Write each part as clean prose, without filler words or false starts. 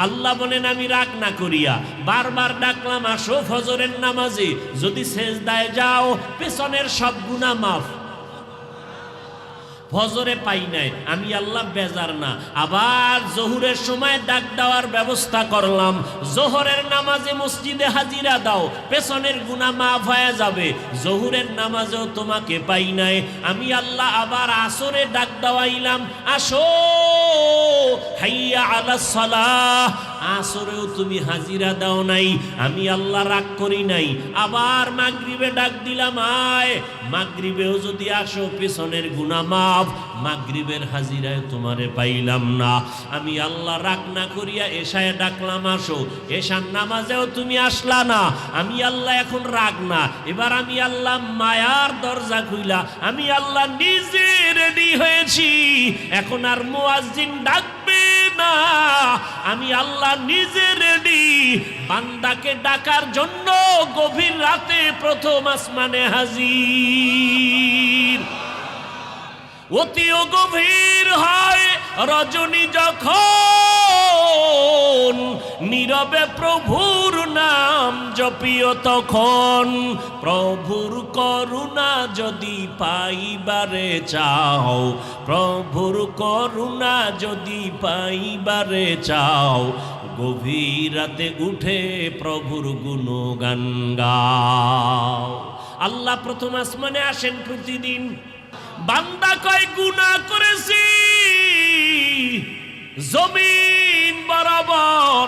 আল্লাহ বলেন আমি রাগ না করিয়া বারবার ডাকলাম, আসো ফজরের নামাজে, যদি সেজদায় যাও পেছনের সব গুনাহ মাফ। ফজরে পাই নাই, আমি আল্লাহ বেজার না। আবার জোহরের সময় ডাক দেওয়ার ব্যবস্থা করলাম, জোহরের নামাজে মসজিদে হাজিরা দাও, পেছনের গুনাহ মাফ হয়ে যাবে। জোহরের নামাজেও তোমাকে পাই নাই, আমি আল্লাহ আবার আসরে ডাক দেওয়াইলাম, আসো হাইয়া আলাস সালাহ, আসরেও তুমি হাজিরা দাও নাই, আমি আল্লাহ রাগ করি নাই। আবার মাগরিবে ডাক দিলাম, আয় মাগরিবেও যদি আসো পেছনের গুনাহ মাফ। মাগরিবের হাজিরায় তোমারে পাইলাম না, আমি আল্লাহ রাগ না করিয়া এশায় ডাকলাম, আসো এশার নামাজেও তুমি আসলা না, আমি আল্লাহ এখন রাগ না। এবার আমি আল্লাহ মায়ার দরজা খুইলা আমি আল্লাহ নিজে রেডি হয়েছি, এখন আর মুয়াজ্জিন ডাকবে না, আমি আল্লাহ নিজে রেডি বান্দাকে ডাকার জন্য। গভীর রাতে প্রথম আসমানে হাজির। অতিও গভীর হয় রজনী যখন, নীরবে প্রভুর নাম জপিও তখন। প্রভুর করুণা যদি পাইবারে চাও, প্রভুর করুণা যদি পাইবারে চাও, গভীর রাতে উঠে প্রভুর গুণগান গাও। আল্লাহ প্রথম আসমানে আসেন প্রতিদিন। বান্দা কয় গুনাহ করেছি জমিন বরাবর,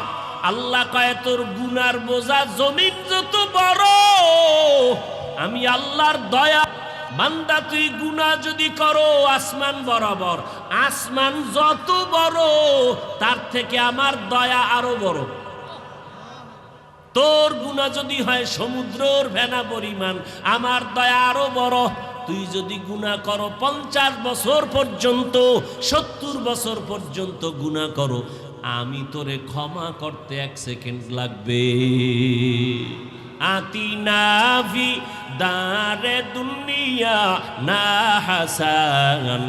আল্লাহ কয় তোর গুনার বোঝা জমিন যত বড়, আমি আল্লাহর দয়া। বান্দা তুই গুনাহ যদি করো আসমান বরাবর, আসমান যত বড় তার থেকে আমার দয়া আরো বড়। তোর গুনাহ যদি হয় সমুদ্রের ফেনা পরিমাণ, আমার দয়া আরো বড়। তুই যদি গুনাহ করো 50 বছর পর্যন্ত, 70 বছর পর্যন্ত গুনাহ করো, আমি তোরে ক্ষমা করতে 1 সেকেন্ড লাগবে। আতিনা ফি দারে দুনিয়া না হাসান,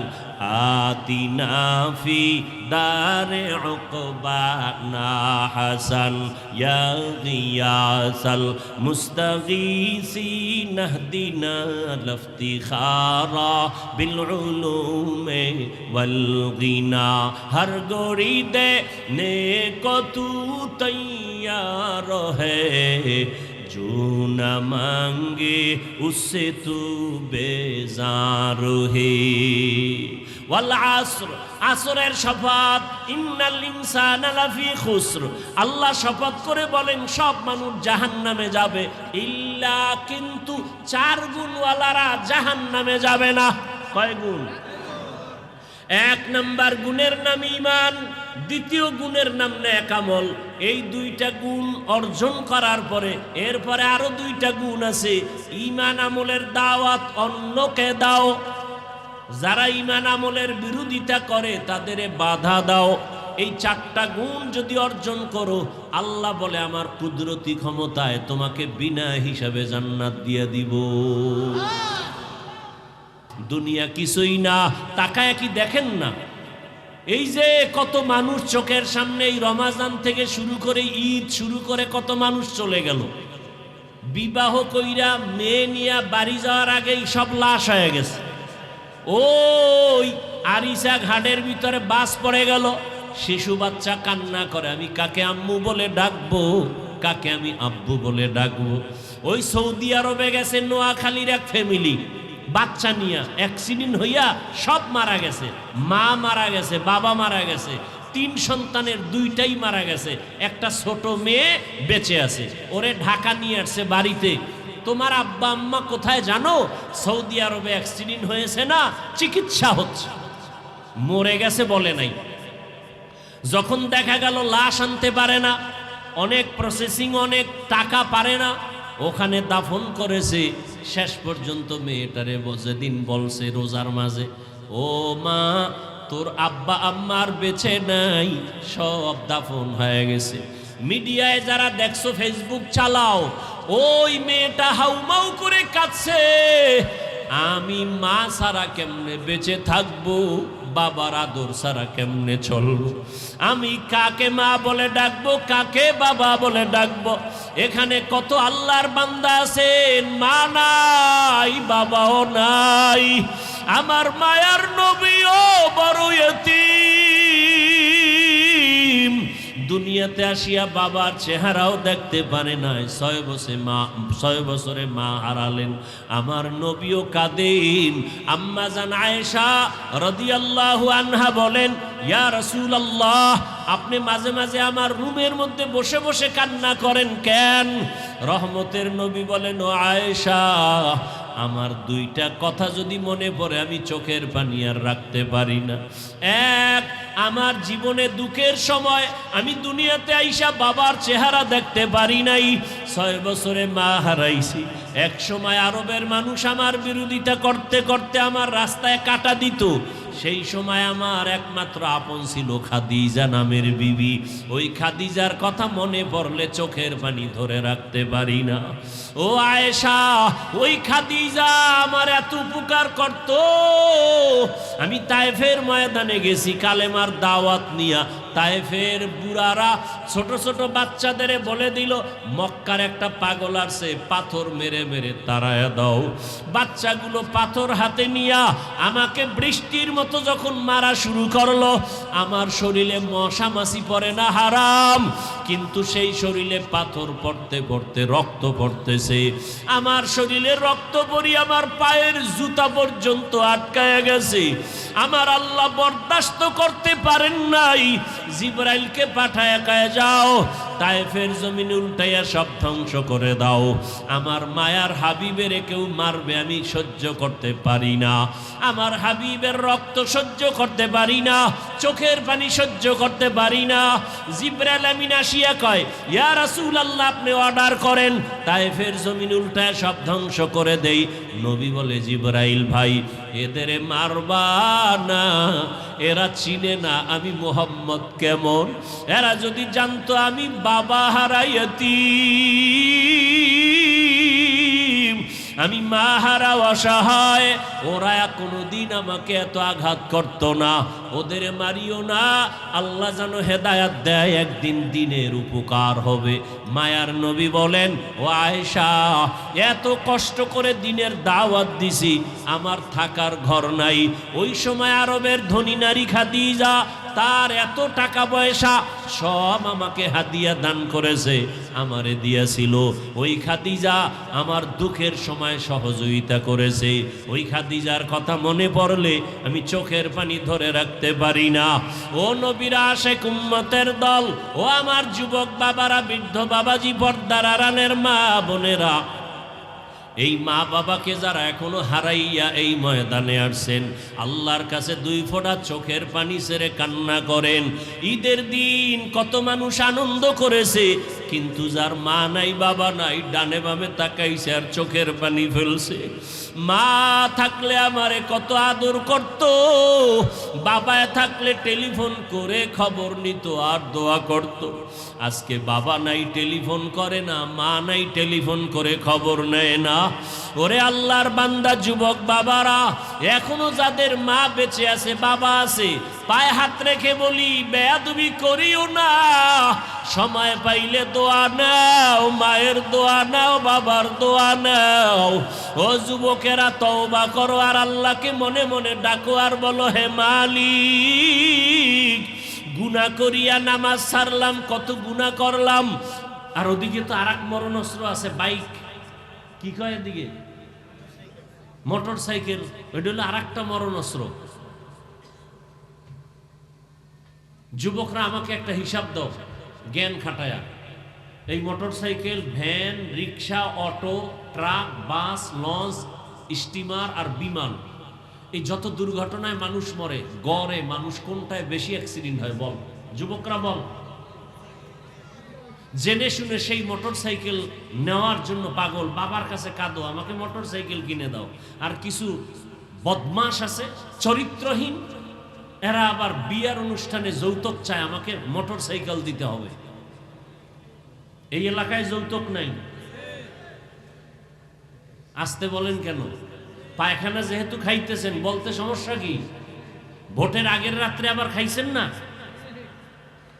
আতিনা ফি দারে উকবা না হাসান, ইয়া গিয়াসাল মুস্তাগীসিন ইহদিনা লফতিখারা বিল উলুমে ওয়াল গিনা। হর গড়ি দে নেকো তু তৈয়ার হ্যায়, जो न मांगे उससे तू बेजार है। ওয়াল আসর, আসরের শপথ, ইন্নাল ইনসানা লাফি খুসর। আল্লাহ শপথ করে বলেন সব মানুষ জাহান্নামে যাবে, ইল্লা কিন্তু 4 গুণওয়ালারা জাহান্নামে যাবে না। কয় গুণ? 1 নাম্বার গুণের নাম ঈমান, দ্বিতীয় গুণের নাম নেক আমল। এই 2টা গুণ অর্জন করার পরে এরপরে আরো 2টা গুণ আছে। ঈমান আমলের দাওয়াত অন্যকে দাও, যারা ঈমান আমলের বিরোধিতা করে তাদের বাধা দাও। এই 4টা গুণ যদি অর্জন করো, আল্লাহ বলে আমার কুদরতি ক্ষমতায় তোমাকে বিনা হিসাবে জান্নাত দিয়ে দিব। দুনিয়া কিছুই না, তাকায় কি দেখেন না? এই যে কত মানুষ চোখের সামনে এই রমাজান থেকে শুরু করে ঈদ শুরু করে কত মানুষ চলে গেল, বিবাহ কইরা মেয়ে নিয়া বাড়ি যাওয়ার আগেই সব লাশ হয়ে গেছে। ওই আরিসা ঘাটের ভিতরে বাস পড়ে গেল, শিশু বাচ্চা কান্না করে, আমি কাকে আম্মু বলে ডাকবো, কাকে আমি আব্বু বলে ডাকবো। ওই সৌদি আরবে গেছে নোয়াখালীর এক ফ্যামিলি, বাচ্চা নিয়া অ্যাক্সিডেন্ট হইয়া সব মারা গেছে, মা মারা গেছে, বাবা মারা গেছে, 3 সন্তানের 2টাই মারা গেছে, একটা ছোট মেয়ে বেঁচে আছে। ওরে ঢাকা নিয়ে আসছে বাড়িতে। তোমার আব্বা আম্মা কোথায় জানো? সৌদি আরবে অ্যাক্সিডেন্ট হয়েছে না, চিকিৎসা হচ্ছে। মরে গেছে বলে নাই। যখন দেখা গেল লাশ আনতে পারে না, অনেক প্রসেসিং, অনেক টাকা পারে না, ওখানে দাফন করেছে। শেষ পর্যন্ত মেয়েটারে যেদিন বলছে রোজার মাঝে, ও মা তোর আব্বা আম্মার বেঁচে নাই, সব দাফন হয়ে গেছে। মিডিয়ায় যারা দেখছো, ফেসবুক চালাও, ওই মেয়েটা হাউমাউ করে কাঁদছে, আমি মা ছাড়া কেমনে বেঁচে থাকবো, বাবার আদর ছাড়া কেমনে চলবো? আমি কাকে মা বলে ডাকবো, কাকে বাবা বলে ডাকবো? এখানে কত আল্লাহর বান্দা আছেন, মা নাই বাবাও নাই। আমার মায়ার নবীও বড় ইতিম, দুনিয়াতে আসিয়া বাবার চেহারাও দেখতে পারে নাই। 6 বছরে মা হারালেন। আমার নবীও কাঁদেন। আম্মা জান আয়েশা রাদিয়াল্লাহু আনহা বলেন, ইয়া রাসূলুল্লাহ, আপনি মাঝে মাঝে আমার রুমের মধ্যে বসে বসে কান্না করেন কেন? রহমতের নবী বলেন, ও আয়েশা, আমার দুইটা কথা যদি মনে পড়ে আমি চোখের পানি আর রাখতে পারি না। এক, আমার জীবনে দুঃখের সময় আমি দুনিয়াতে আইসা বাবার চেহারা দেখতে পারি নাই। 6 বছরে মা হারাইছি। এক সময় আরবের মানুষ আমার বিরোধিতা করতে করতে আমার রাস্তায় কাটা দিত। সেই সময় আমার একমাত্র আপন ছিল খাদিজা নামের বিবি। ওই খাদিজার কথা মনে পড়লে চোখের পানি ধরে রাখতে পারি না। ও আয়েশা, ওই খাদিজা আমার এত উপকার করত। আমি তায়েফের ময়দানে গেছি কালেমার দাওয়াত নিয়া। তায়েফের বুড়ারা ছোট ছোট বাচ্চাদের বলে দিল, মক্কার একটা পাগল আসছে, পাথর মেরে মেরে তাড়ায়া দাও। বাচ্চাগুলো পাথর হাতে নিয়া আমাকে বৃষ্টির মতো যখন মারা শুরু করলো, আমার শরীরে মশা মাছি পড়ে না, হারাম, কিন্তু সেই শরীরে পাথর পড়তে পড়তে রক্ত পড়তেছে। আমার শরীরে রক্ত পড়ি আমার পায়ের জুতা পর্যন্ত আটকায় গেছে। আমার আল্লাহ বরদাস্ত করতে পারেন নাই। জিবরাইলকে পাঠায় কয়ে, যাও তায়েফের জমিন উল্টাইয়া সব ধ্বংস করে দাও। আমার মায়ার হাবিবের কেউ মারবে আমি সহ্য করতে পারি না। আমার হাবিবের রক্ত সহ্য করতে পারি না, চোখের পানি সহ্য করতে পারি না। জিবরাইল আমিন আসিয়া কয়, ইয়া রাসূলুল্লাহ, আপনি অর্ডার করেন, তায়েফের জমিন উল্টায় সব ধ্বংস করে দেই। নবী বলে, জিবরাইল ভাই, এদের মারবা না, এরা চিনে না আমি মুহাম্মদ কেমন। এরা যদি জানতো আমি বাবা হারাইয়াতি, আমি মা হারা অসহায়, ওরা কোনোদিন আমাকে এত আঘাত করতো না। ওদের মারিও না, আল্লাহ যেন হেদায়াত দেয়, একদিন দিনের উপকার হবে। মায়ার নবী বলেন, ও আয়েশা, এত কষ্ট করে দিনের দাওয়াত দিছি, আমার থাকার ঘর নাই। ওই সময় আরবের ধনী নারী খাদিজা, তার এত টাকা পয়সা সব আমাকে হাদিয়া দান করেছে, আমারে দিয়েছিল। ওই খাদিজা আমার দুঃখের সময় সহযোগিতা করেছে। ওই খাদিজার কথা মনে পড়লে আমি চোখের পানি ধরে রাখতে পারি না। ও নবীর আশিক উম্মতের দল, ও আমার যুবক বাবারা, বৃদ্ধ বাবাজি, পর্দার আড়ালের মা বোনেরা, এই মা বাবাকে যারা এখনো হারাইয়া এই ময়দানে আসছেন, আল্লাহর কাছে 2 ফোঁটা চোখের পানি ছেড়ে কান্না করেন। ঈদের দিন কত মানুষ আনন্দ করেছে, কিন্তু যার মা নাই বাবা নাই, ডানে বামে তাকাইছে আর চোখের পানি ফেলছে। মা থাকলে আমারে কত আদর করত, বাবা থাকলে টেলিফোন করে খবর নিত আর দোয়া করত। আজকে বাবা নাই, টেলিফোন করে না, মা নাই, টেলিফোন করে খবর নেয় না। ওরে আল্লাহর বান্দা যুবক বাবারা, এখনো যাদের মা বেঁচে আছে, বাবা আছে, পায়ে হাত রেখে বলি, বেয়াদবি করিও না। সময় পাইলে দোয়া নাও, মায়ের দোয়া নাও, বাবার দোয়া নাও। ও যুবকেরা, তওবা করো আর আল্লাহকে মনে মনে ডাকো আর বলো, হে মালিক, গুনাহ করিয়া নামাজ ছাড়লাম, কত গুনাহ করলাম। আর ওদিকে তো আরেক মরণস্ত্র আছে, বাইক, কি কয় এদিকে, মোটর সাইকেল, ওইটা হলো আরেকটা মরণস্ত্র। যুবকরা আমাকে একটা হিসাব দাও, জ্ঞান খাটায়া। এই মোটর সাইকেল, ভ্যান, রিক্সা, অটো, ট্রাক, বাস, লঞ্চ, স্টিমার আর বিমান, এই যত দুর্ঘটনায় মানুষ মরে, গড়ে মানুষ কোনটায় বেশি অ্যাক্সিডেন্ট হয় বল? যুবকরা বল। জেনে শুনে সেই মোটর সাইকেল নেওয়ার জন্য পাগল, বাবার কাছে কাঁদো, আমাকে মোটর সাইকেল কিনে দাও। আর কিছু বদমাশ আছে চরিত্রহীন, এরা আবার বিয়ার অনুষ্ঠানে যৌতুক চায়, আমাকে মোটর সাইকেল দিতে হবে। এই এলাকায় যৌতুক নাই। আসতে বলেন কেন? পায়খানা যেহেতু খাইতেছেন, বলতে সমস্যা কি? ভোটের আগের রাত্রে আবার খাইছেন না?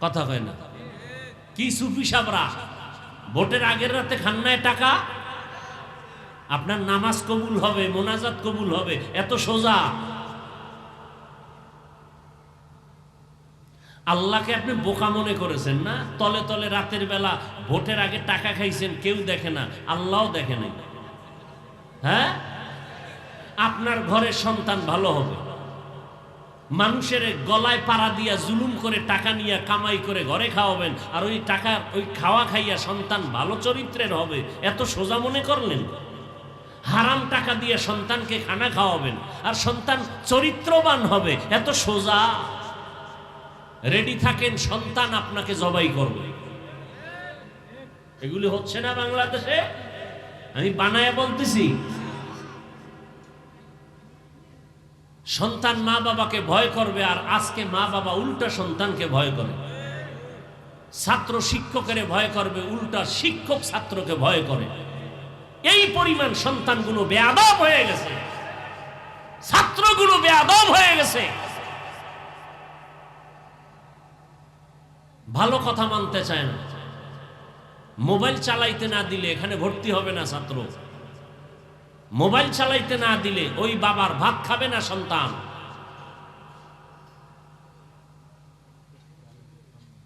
কথা কয় না। কি সুফি সাবরা, ভোটের আগের রাতে খান্নায় টাকা, আপনার নামাজ কবুল হবে, মোনাজাত কবুল হবে, এত সোজা। আল্লাহকে আপনি বোকা মনে করেছেন না? তলে তলে রাতের বেলা ভোটের আগে টাকা খাইছেন, কেউ দেখে না, আল্লাহও দেখে নাই। হ্যাঁ, আপনার ঘরে সন্তান ভালো হবে, মানুষের গলায় পাড়া দিয়া জুলুম করে টাকা নিয়ে কামাই করে ঘরে খাওয়াবেন, আর ওই টাকা ওই খাওয়া খাইয়া সন্তান ভালো চরিত্রের হবে, এত সোজা মনে করলেন? হারাম টাকা দিয়ে সন্তানকে খানা খাওয়াবেন আর সন্তান চরিত্রবান হবে, এত সোজা? রেডি থাকেন, সন্তান আপনাকে জবাই করবে। এগুলি হচ্ছে না বাংলাদেশে, আমি বানায় বলতেছি। সন্তান মা বাবাকে ভয় করবে, আর আজকে মা বাবা উল্টা সন্তানকে ভয় করে। ছাত্র শিক্ষকের ভয় করবে, উল্টা শিক্ষক ছাত্রকে ভয় করে। এই পরিমাণ সন্তানগুলো বেয়াদব হয়ে গেছে, ছাত্রগুলো বেয়াদব হয়ে গেছে। ভালো কথা মানতে চায় না। মোবাইল চালাইতে না দিলে এখানে ভর্তি হবে না ছাত্র। মোবাইল চালাইতে না দিলে ওই বাবার ভাত খাবে না সন্তান।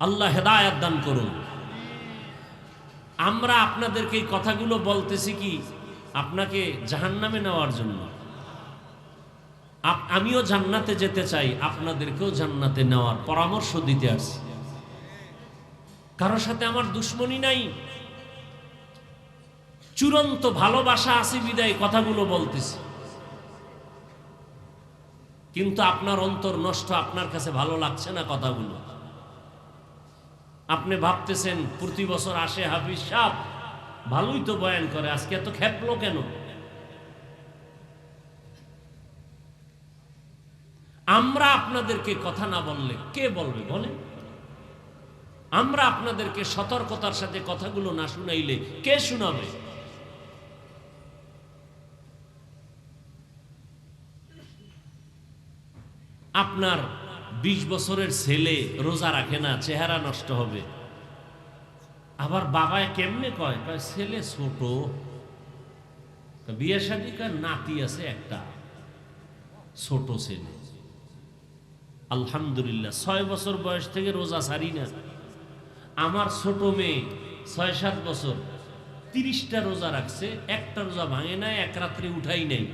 আল্লাহ হেদায়েত দান করুন। আমরা আপনাদেরকে এই কথাগুলো বলতেছি কি আপনাকে জাহান্নামে নেওয়ার জন্য? আমিও জান্নাতে যেতে চাই, আপনাদেরকেও জান্নাতে নেওয়ার পরামর্শ দিতে আসছি। কারোর সাথে আমার দুশ্মনী নাই, চূড়ান্ত ভালোবাসা আছে বিদায় কথাগুলো বলতেছি। কিন্তু আপনার অন্তর নষ্ট, আপনার কাছে ভালো লাগছে না কথাগুলো। আপনি ভাবতেছেন প্রতি বছর আসে হাফিজ সাহেব, ভালোই তো বয়ান করে, আজকে এত খেপলো কেন? আমরা আপনাদেরকে কথা না বললে কে বলবে বলেন? আমরা আপনাদেরকে সতর্কতার সাথে কথাগুলো না শুনাইলে কে শুনাবে? আপনার 20 বছরের ছেলে রোজা রাখে না, চেহারা নষ্ট হবে। আবার বাবায় কেমনে কয়, ছেলে ছোট, বিয়ে শাদী কার নাতি আছে একটা, ছোট ছেলে। আলহামদুলিল্লাহ 6 বছর বয়স থেকে রোজা ছাড়ি না। আমার ছোট মেয়ে 6-7 বছর 30টা রোজা রাখছে, একটা রোজা ভাঙে নাই, এক রাত্রে উঠাই নাই।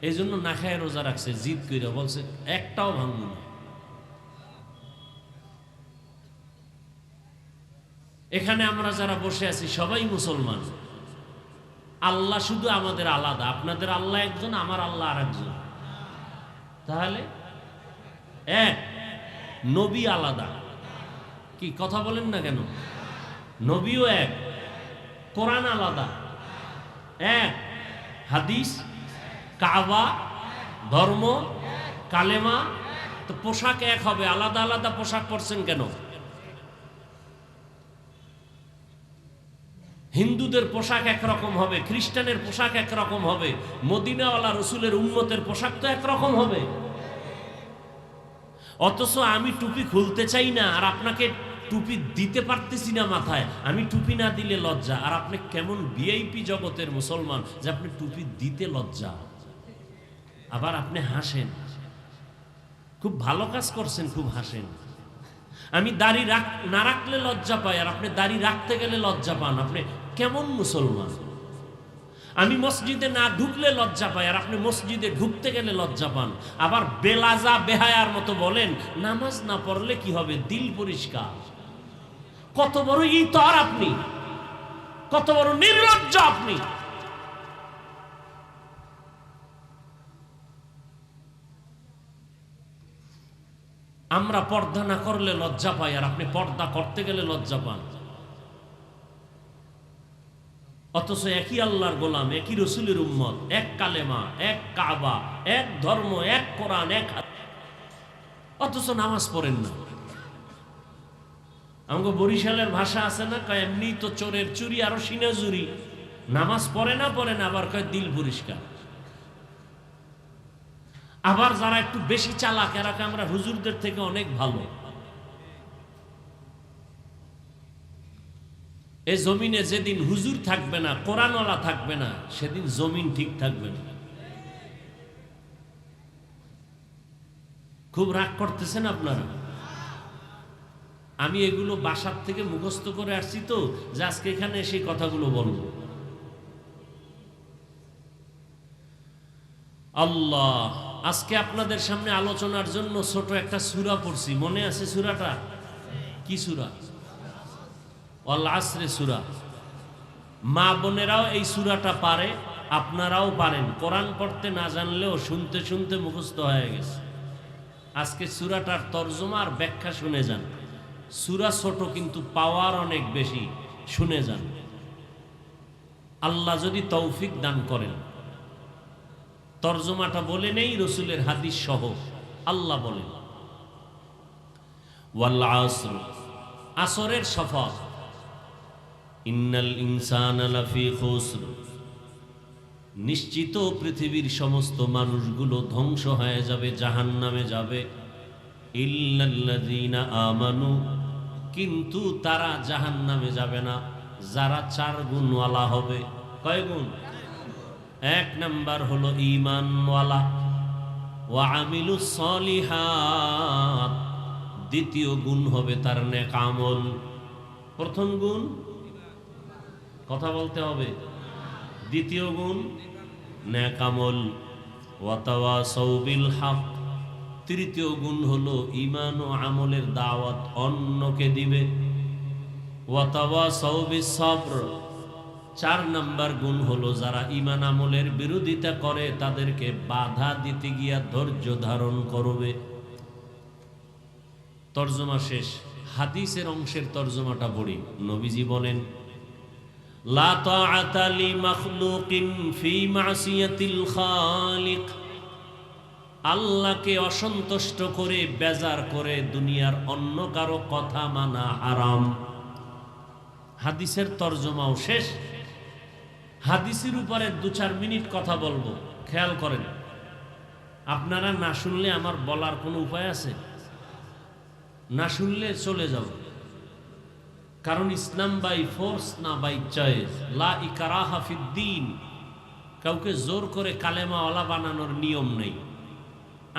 এই জন্য না খায় রোজা রাখছে, জিদ করে বলছে একটাও ভাঙব না। এখানে আমরা যারা বসে আছি সবাই মুসলমান। আল্লাহ শুধু আমাদের আলাদা, আপনাদের আল্লাহ একজন, আমার আল্লাহ আর একজন। তাহলে এক, নবী আলাদা। কি কথা বলেন না কেন? নবীও এক, কোরআন আলাদা এক, হাদিস, কাবা, ধর্ম, কালেমা, তো পোশাক এক হবে, আলাদা আলাদা পোশাক পরছেন কেন? হিন্দুদের পোশাক একরকম হবে, খ্রিস্টানের পোশাক একরকম হবে, মদিনাওয়ালা রসুলের উম্মতের পোশাক তো একরকম হবে। অথচ আমি টুপি খুলতে চাই না, আর আপনাকে টুপি দিতে পারতেছি না মাথায়। আমি টুপি না দিলে লজ্জা, আর আপনি কেমন ভিআইপি জগতের মুসলমান যে আপনি টুপি দিতে লজ্জা, আবার আপনি হাসেন। খুব ভালো কাজ করছেন, খুব হাসেন। আমি দাড়ি না রাখলে লজ্জা পাই, আর আপনি দাড়ি রাখতে গেলে লজ্জা পান। আপনি কেমন মুসলমান? আমি মসজিদে না ঢুকলে লজ্জা পাই, আর আপনি মসজিদে ঢুকতে গেলে লজ্জা পান। আবার বেলাজা বেহায়ার মতো বলেন নামাজ না পড়লে কি হবে, দিল পরিষ্কার। কত বড় ইতর আপনি, কত বড় নির্লজ্জ আপনি। আমরা পর্দা না করলে লজ্জা পাই, আর আপনি পর্দা করতে গেলে লজ্জা পান। অথচ একই আল্লাহর গোলাম, একই রসুলের উম্মত, এক কালেমা, এক কাবা, এক ধর্ম, এক কোরআন, এক, অথচ নামাজ পড়েন না। আমাকে বরিশালের ভাষা আছে না, কয় এমনি তো চোরের চুরি আরো সিনা চুরি। নামাজ পড়ে না, আবার কয় দিল পরিষ্কার। আবার যারা একটু বেশি চালাক এরা আমরা হুজুরদের থেকে অনেক ভালো। এই জমিনে যেদিন হুজুর থাকবে না, কোরআনওয়ালা থাকবে না, সেদিন জমিন ঠিক থাকবে না। খুব রাগ করতেছেন আপনারা। আমি এগুলো বাসার থেকে মুখস্থ করে আসছি তো, যে আজকে এখানে সেই কথাগুলো বলবো। আল্লাহ, আজকে আপনাদের সামনে আলোচনার জন্য ছোট একটা সূরা পড়ছি, মনে আছে সূরাটা? কি সূরা? ওয়াল আসরে সূরা। মা বোনেরাও এই সূরাটা পারে, আপনারাও পারেন। কোরআন পড়তে না জানলেও শুনতে শুনতে মুখস্থ হয়ে গেছে। আজকে সূরাটার তরজমা আর ব্যাখ্যা শুনে যান। সূরা ছোট কিন্তু পাওয়ার অনেক বেশি, শুনে যান। আল্লাহ যদি তৌফিক দান করেন। তরজমাটা বলে নেই রসুলের হাদিস সহ। আল্লাহ বলেন, ওয়াল আসর, আসরের শপথ, ইন্নাল ইনসানা লাফি খুসর, নিশ্চিত পৃথিবীর সমস্ত মানুষগুলো ধ্বংস হয়ে যাবে, জাহান্নামে যাবে। ইল্লাল্লাযীনা আমানু, কিন্তু তারা জাহান্নামে যাবে না যারা 4 গুণওয়ালা হবে। কয় গুণ? 1 নাম্বার হলো ঈমানওয়ালা, ওয়া আমিলুস সলিহাত। দ্বিতীয় গুণ হবে তার নেক আমল। প্রথম গুণ কথা বলতে হবে, দ্বিতীয় গুণ নেক আমল। ওয়া তাওয়াসাউ বিল হক, তৃতীয় গুণ হলো ঈমান ও আমলের দাওয়াত অন্যকে দিবে। ওয়া তাওয়াসাউ বিস সবর, 4 নাম্বার গুণ হলো যারা ঈমান আমলের বিরোধিতা করে তাদেরকে বাধা দিতে গিয়া ধৈর্য ধারণ করবে। তরজমা শেষ। হাদিসের অংশের তরজমাটা পড়ি। নবীজি বলেন, লা তাআতা লি মাখলুকিন ফি মাসিয়াতিল খালিক, আল্লাহকে অসন্তুষ্ট করে বেজার করে দুনিয়ার অন্য কারো কথা মানা হারাম। হাদিসের তরজমাও শেষ। হাদিসের উপরে 2-4 মিনিট কথা বলবো, খেয়াল করেন। আপনারা না শুনলে আমার বলার কোনো উপায় আছে? না শুনলে চলে যাও। কারণ ইসলাম বাই ফোর্স না বাই চয়েস। লা ইকরাহা ফিদ্দিন, কাউকে জোর করে কালেমাওয়ালা বানানোর নিয়ম নেই।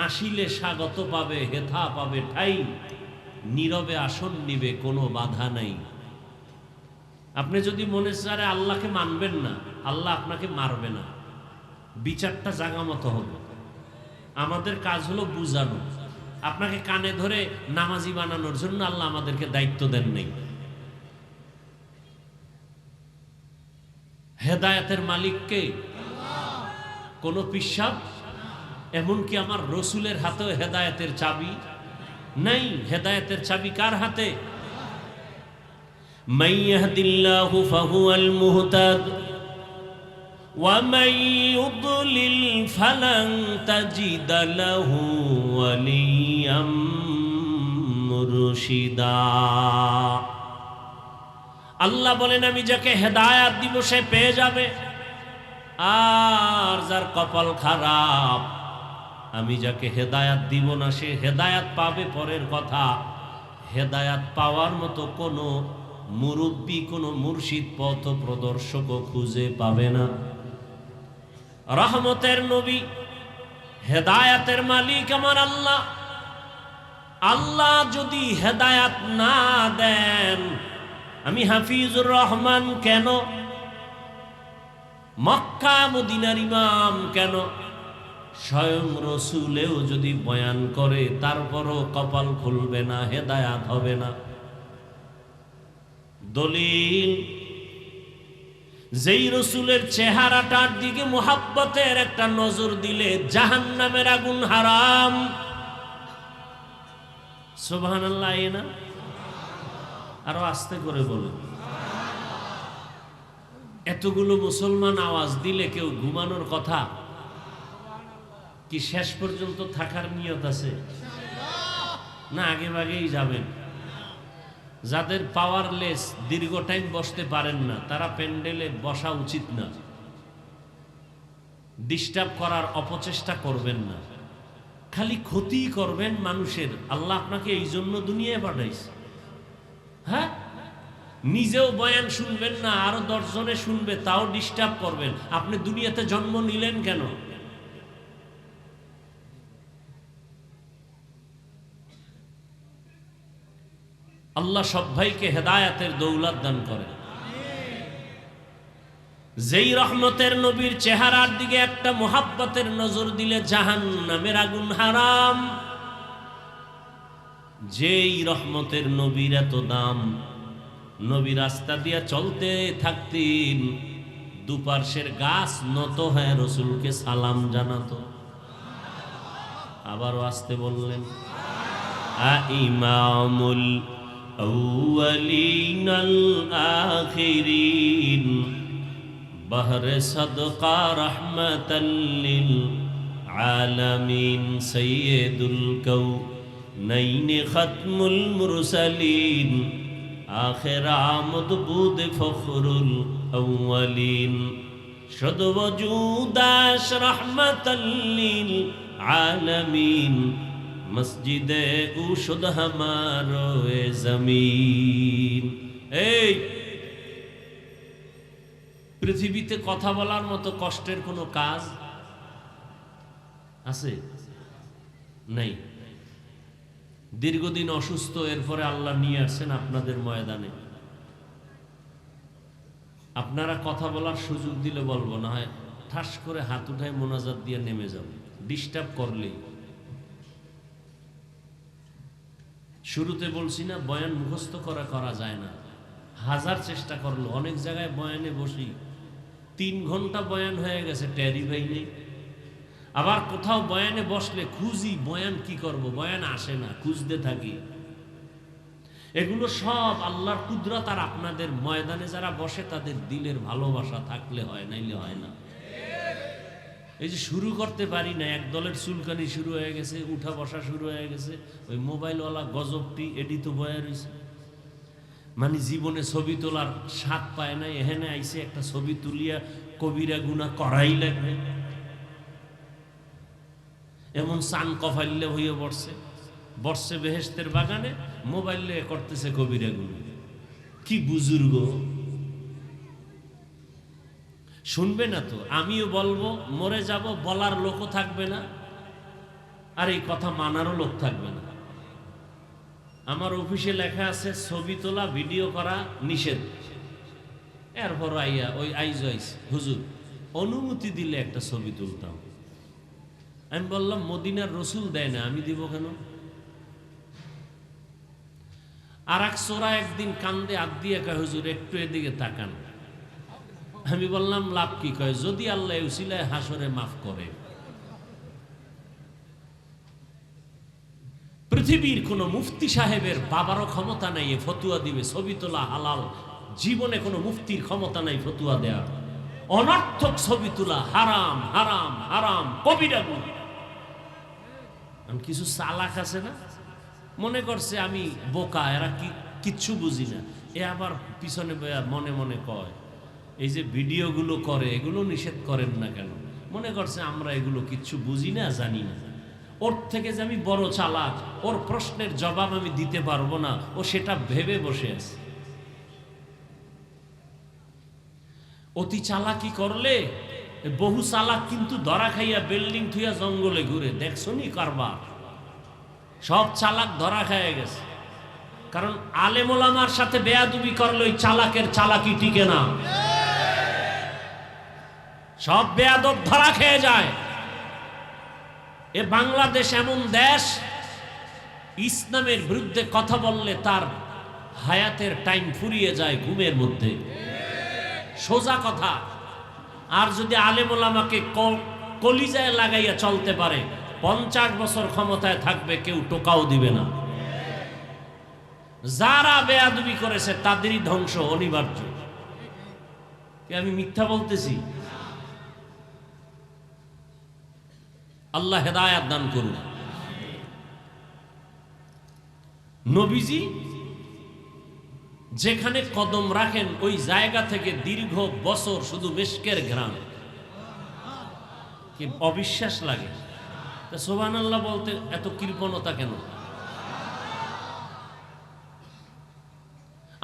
আসিলে স্বাগত পাবে, হেথা পাবে ঠাই, নীরবে আসন নিবে, কোনো বাধা নাই। আপনি যদি মনে চারে আল্লাহকে মানবেন না, আল্লাহ আপনাকে মারবে না। বিচারটা জাগা মতো হবে। আমাদের কাজ হলো বুঝানো। আপনাকে কানে ধরে নামাজি বানানোর জন্য আল্লাহ আমাদেরকে দায়িত্ব দেন নাই। হেদায়েতের মালিককে কোন পিশাব, এমনকি আমার রসুলের হাতেও হেদায়েতের চাবি নাই। হেদায়েতের চাবি কার হাতে? মান ইয়াহদিল্লাহু ফাহুয়াল মুহতাদ ওয়া মান ইউদ্লিল ফালান তাজিদা লাহু ওয়ালিয়াম মুরশিদা। আল্লাহ বলেন, আমি যাকে হেদায়েত দিব সে পেয়ে যাবে, আর যার কপাল খারাপ, আমি যাকে হেদায়েত দিব না সে হেদায়েত পাবে পরের কথা। হেদায়েত পাওয়ার মতো কোনো মুরব্বী, কোনো মুর্শিদ, পথ প্রদর্শকও খুঁজে পাবে না। রহমতের নবী, হেদায়েতের মালিক আমার আল্লাহ। আল্লাহ যদি হেদায়েত না দেন, আমি হাফিজুর রহমান কেন, মক্কা মদিনার ইমাম কেন, স্বয়ং রসুলেও যদি বয়ান করে তারপরও কপাল খুলবে না, হেদায়াত হবে না। দলিল, যেই রসুলের চেহারাটার দিকে মুহাব্বতের একটা নজর দিলে জাহান্নামের আগুন হারাম। সুবহানাল্লাহ। না আরো আস্তে করে বলুন। এতগুলো মুসলমান আওয়াজ দিলে কেউ ঘুমানোর কথা কি? শেষ পর্যন্ত থাকার নিয়ত আছে না আগে ভাগেই যাবেন? যাদের পাওয়ারলেস, দীর্ঘ টাইম বসতে পারেন না, তারা প্যান্ডেলে বসা উচিত না। ডিস্টার্ব করার অপচেষ্টা করবেন না। খালি ক্ষতি করবেন মানুষের। আল্লাহ আপনাকে এই জন্য দুনিয়ায় পাঠাইছে। হ্যাঁ, নিজেও বয়ান শুনবেন না, আরো 10 জনে শুনবে, তাও ডিস্টার্ব করবেন। আপনি দুনিয়াতে জন্ম নিলেন কেন? আল্লাহ সব ভাইকে হেদায়াতের দৌলত দান করেন। যেই রহমতের নবীর চেহারার দিকে একটা মোহাব্বতের নজর দিলে জাহান্নামের আগুন হারাম, যেই রহমতের নবীর এত দাম, নবী রাস্তা দিয়া চলতে থাকতেন, দুপার্শ্বের গাছ নত হয়ে রসুলকে সালাম জানাতো। আবারও আসতে বললেন, ইমামুল আউয়ালিন আল আখিরিন বহরে সদকা রহমাতাল লিল আলামিন সাইয়্যিদুল কাউনাইন খাতমুল মুরসালিন আখির আমদ বুদ ফখরুল আউয়ালিন শুদ ওজুদাশ রহমাতাল লিল আলামিন মসজিদে উশুদ হামারো এ জমিন। এই পৃথিবীতে কথা বলার মতো কষ্টের কোনো কাজ আছে? নাই। দীর্ঘদিন অসুস্থ, এরপরে আল্লাহ নিয়ে আসছেন আপনাদের ময়দানে। আপনারা কথা বলার সুযোগ দিলে বলবো, না হয় ঠাস করে হাত উঠায় মোনাজাত দিয়ে নেমে যাবে, ডিস্টার্ব করলেই। শুরুতে বলছি না, বয়ান মুখস্থ করা যায় না, হাজার চেষ্টা করলো। অনেক জায়গায় বয়ানে বসি 3 ঘন্টা বয়ান হয়ে গেছে, টেরি ভাই নেই। আবার কোথাও বয়ানে বসলে খুঁজি বয়ান কি করব, বয়ান আসে না, খুঁজতে থাকি। এগুলো সব আল্লাহর কুদরত। আর আপনাদের ময়দানে যারা বসে তাদের দিলের ভালোবাসা থাকলে হয়, নাইলে হয় না। এই যে শুরু করতে পারি না, এক দলের চুলকানি শুরু হয়ে গেছে, উঠা বসা শুরু হয়ে গেছে। ওই মোবাইলওয়ালা গজবটি এডি তো বয়া রয়েছে, মানে জীবনে ছবি তোলার স্বাদ পায় না, এখানে আইসে একটা ছবি তুলিয়া কবিরা গুনাহ করাই লাগবে, এমন চান কফাইলে হয়ে বসছে বেহেশতের বাগানে, মোবাইলে করতেছে কবিরা গুনাহ। কি বুজুর্গ, শুনবে না তো। আমিও বলবো, মরে যাব, বলার লোকও থাকবে না, আর এই কথা মানারও লোক থাকবে না। আমার অফিসে লেখা আছে ছবি তোলা ভিডিও করা নিষেধ। এরপর আইয়া ওই আইজ হুজুর অনুমতি দিলে একটা ছবি তুলতাম। আমি বললাম, মদিনার রসুল দেয় না, আমি দিব কেন? আর এক চোরা একদিন কান্দে হাত দিয়ে কয়, হুজুর একটু এদিকে তাকান। আমি বললাম, লাভ কি? কয়, যদি আল্লাহ উসিলায় হাসরে মাফ করে। পৃথিবীর কোন মুফতি সাহেবের বাবারও ক্ষমতা নাই এ ফতুয়া দিবে ছবি তোলা হালাল। জীবনে কোনো মুফতির ক্ষমতা নাই ফতুয়া দেয়া। অনর্থক ছবি তোলা হারাম, হারাম, হারাম, কবিরা গুনাহ। কিছু চালাক আছে না, মনে করছে আমি বোকা, এরা কিচ্ছু বুঝি না। এ আবার পিছনে মনে মনে কয়, এই যে ভিডিওগুলো করে এগুলো নিষেধ করেন না কেন? মনে করছে আমরা এগুলো কিচ্ছু বুঝি না, জানি না। ওর থেকে যে আমি বড় চালাক, ওর প্রশ্নের জবাব আমি দিতে পারবো না, ও সেটা ভেবে বসে আছে। অতি চালাকি করলে বহু চালাক কিন্তু ধরা খাইয়া বিল্ডিং থুইয়া জঙ্গলে ঘুরে, দেখছো নি কারবার? সব চালাক ধরা খাইয়া গেছে, কারণ আলেম ওলামার সাথে বেয়াদবি করলে ওই চালাকের চালাকি টিকে না। সব বেয়াদব ধরা খেয়ে যায়। এ বাংলাদেশ এমন দেশ, ইসলামের বিরুদ্ধে কথা বললে তার হায়াতের টাইম ফুরিয়ে যায় ঘুমের মধ্যে, সোজা কথা। আর যদি আলেম ওলামাকে কলিজায় লাগাইয়া চলতে পারে, 50 বছর ক্ষমতায় থাকবে, কেউ টোকাও দিবে না। যারা বেয়াদবি করেছে তাদেরই ধ্বংস অনিবার্য। আমি মিথ্যা বলতেছি? আল্লাহ হেদায়াত দান করুন। নবীজি যেখানে কদম রাখেন ওই জায়গা থেকে দীর্ঘ বছর শুধু মিশকের ঘ্রাণ। কি অবিশ্বাস লাগে! তা সুবহানাল্লাহ বলতে এত কৃপণতা কেন?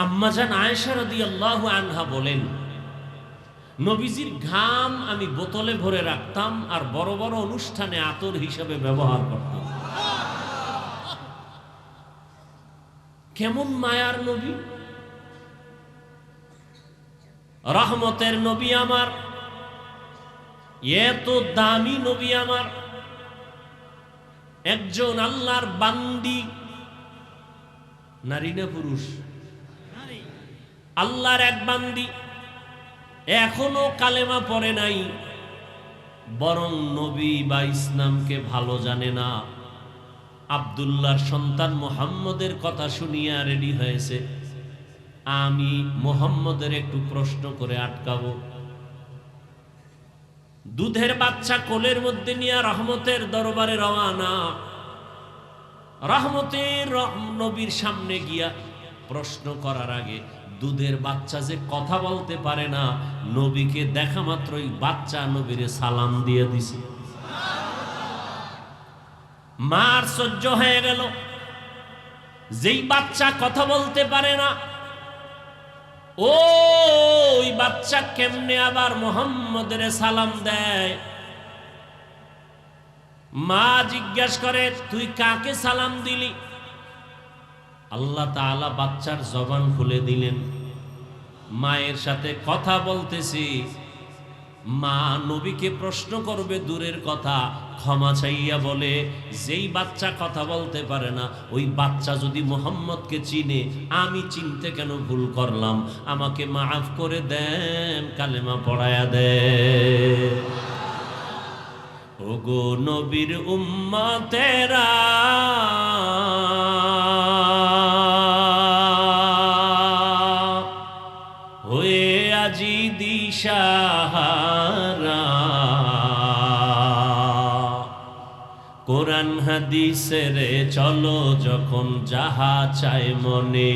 আম্মাজান আয়েশা রাদিয়াল্লাহু আনহা বলেন, নবীজির ঘাম আমি বোতলে ভরে রাখতাম আর বড় বড় অনুষ্ঠানে আতর হিসাবে ব্যবহার করতাম। কেমন মায়ার নবী, রহমতের নবী আমার, এত দামি নবী আমার, একজন আল্লাহর বান্দি, নারী না পুরুষ? আল্লাহর এক বান্দি, এখনো কালেমা পড়ে নাই, বরং নবী বা ইসলামকে ভালো জানে না। আব্দুল্লাহর সন্তান মুহাম্মদের কথা শুনিয়া রেডি হয়েছে, আমি মুহাম্মদের একটু প্রশ্ন করে আটকাবো। দুধের বাচ্চা কোলের মধ্যে নিয়ে রহমতের দরবারে রওয়ানা। রহমতের নবীর সামনে গিয়া প্রশ্ন করার আগে দুধের বাচ্চা যে কথা বলতে পারে না, নবীকে দেখা মাত্রই বাচ্চা নবীরে সালাম দিয়ে দিছে। মার সহ্য হয়ে গেল, যেই বাচ্চা কথা বলতে পারে না, ওই বাচ্চা কেমনে আবার মুহাম্মদের সালাম দেয়? মা জিজ্ঞাসা করে, তুই কাকে সালাম দিলি? আল্লাহ তাআলা বাচ্চার জবান খুলে দিলেন, মায়ের সাথে কথা বলতেছি। মা নবীকে প্রশ্ন করবে দূরের কথা, ক্ষমা চাইয়া বলে, যেই বাচ্চা কথা বলতে পারে না, ওই বাচ্চা যদি মুহাম্মদকে চিনে, আমি চিনতে কেন ভুল করলাম? আমাকে মাফ করে দেন, কালেমা পড়ায়া দেন। ওগো নবীর উম্মতেরা, হয়ে আজি দিশাহারা, কোরআন হাদিসের চলো যখন যাহা চায় মনে,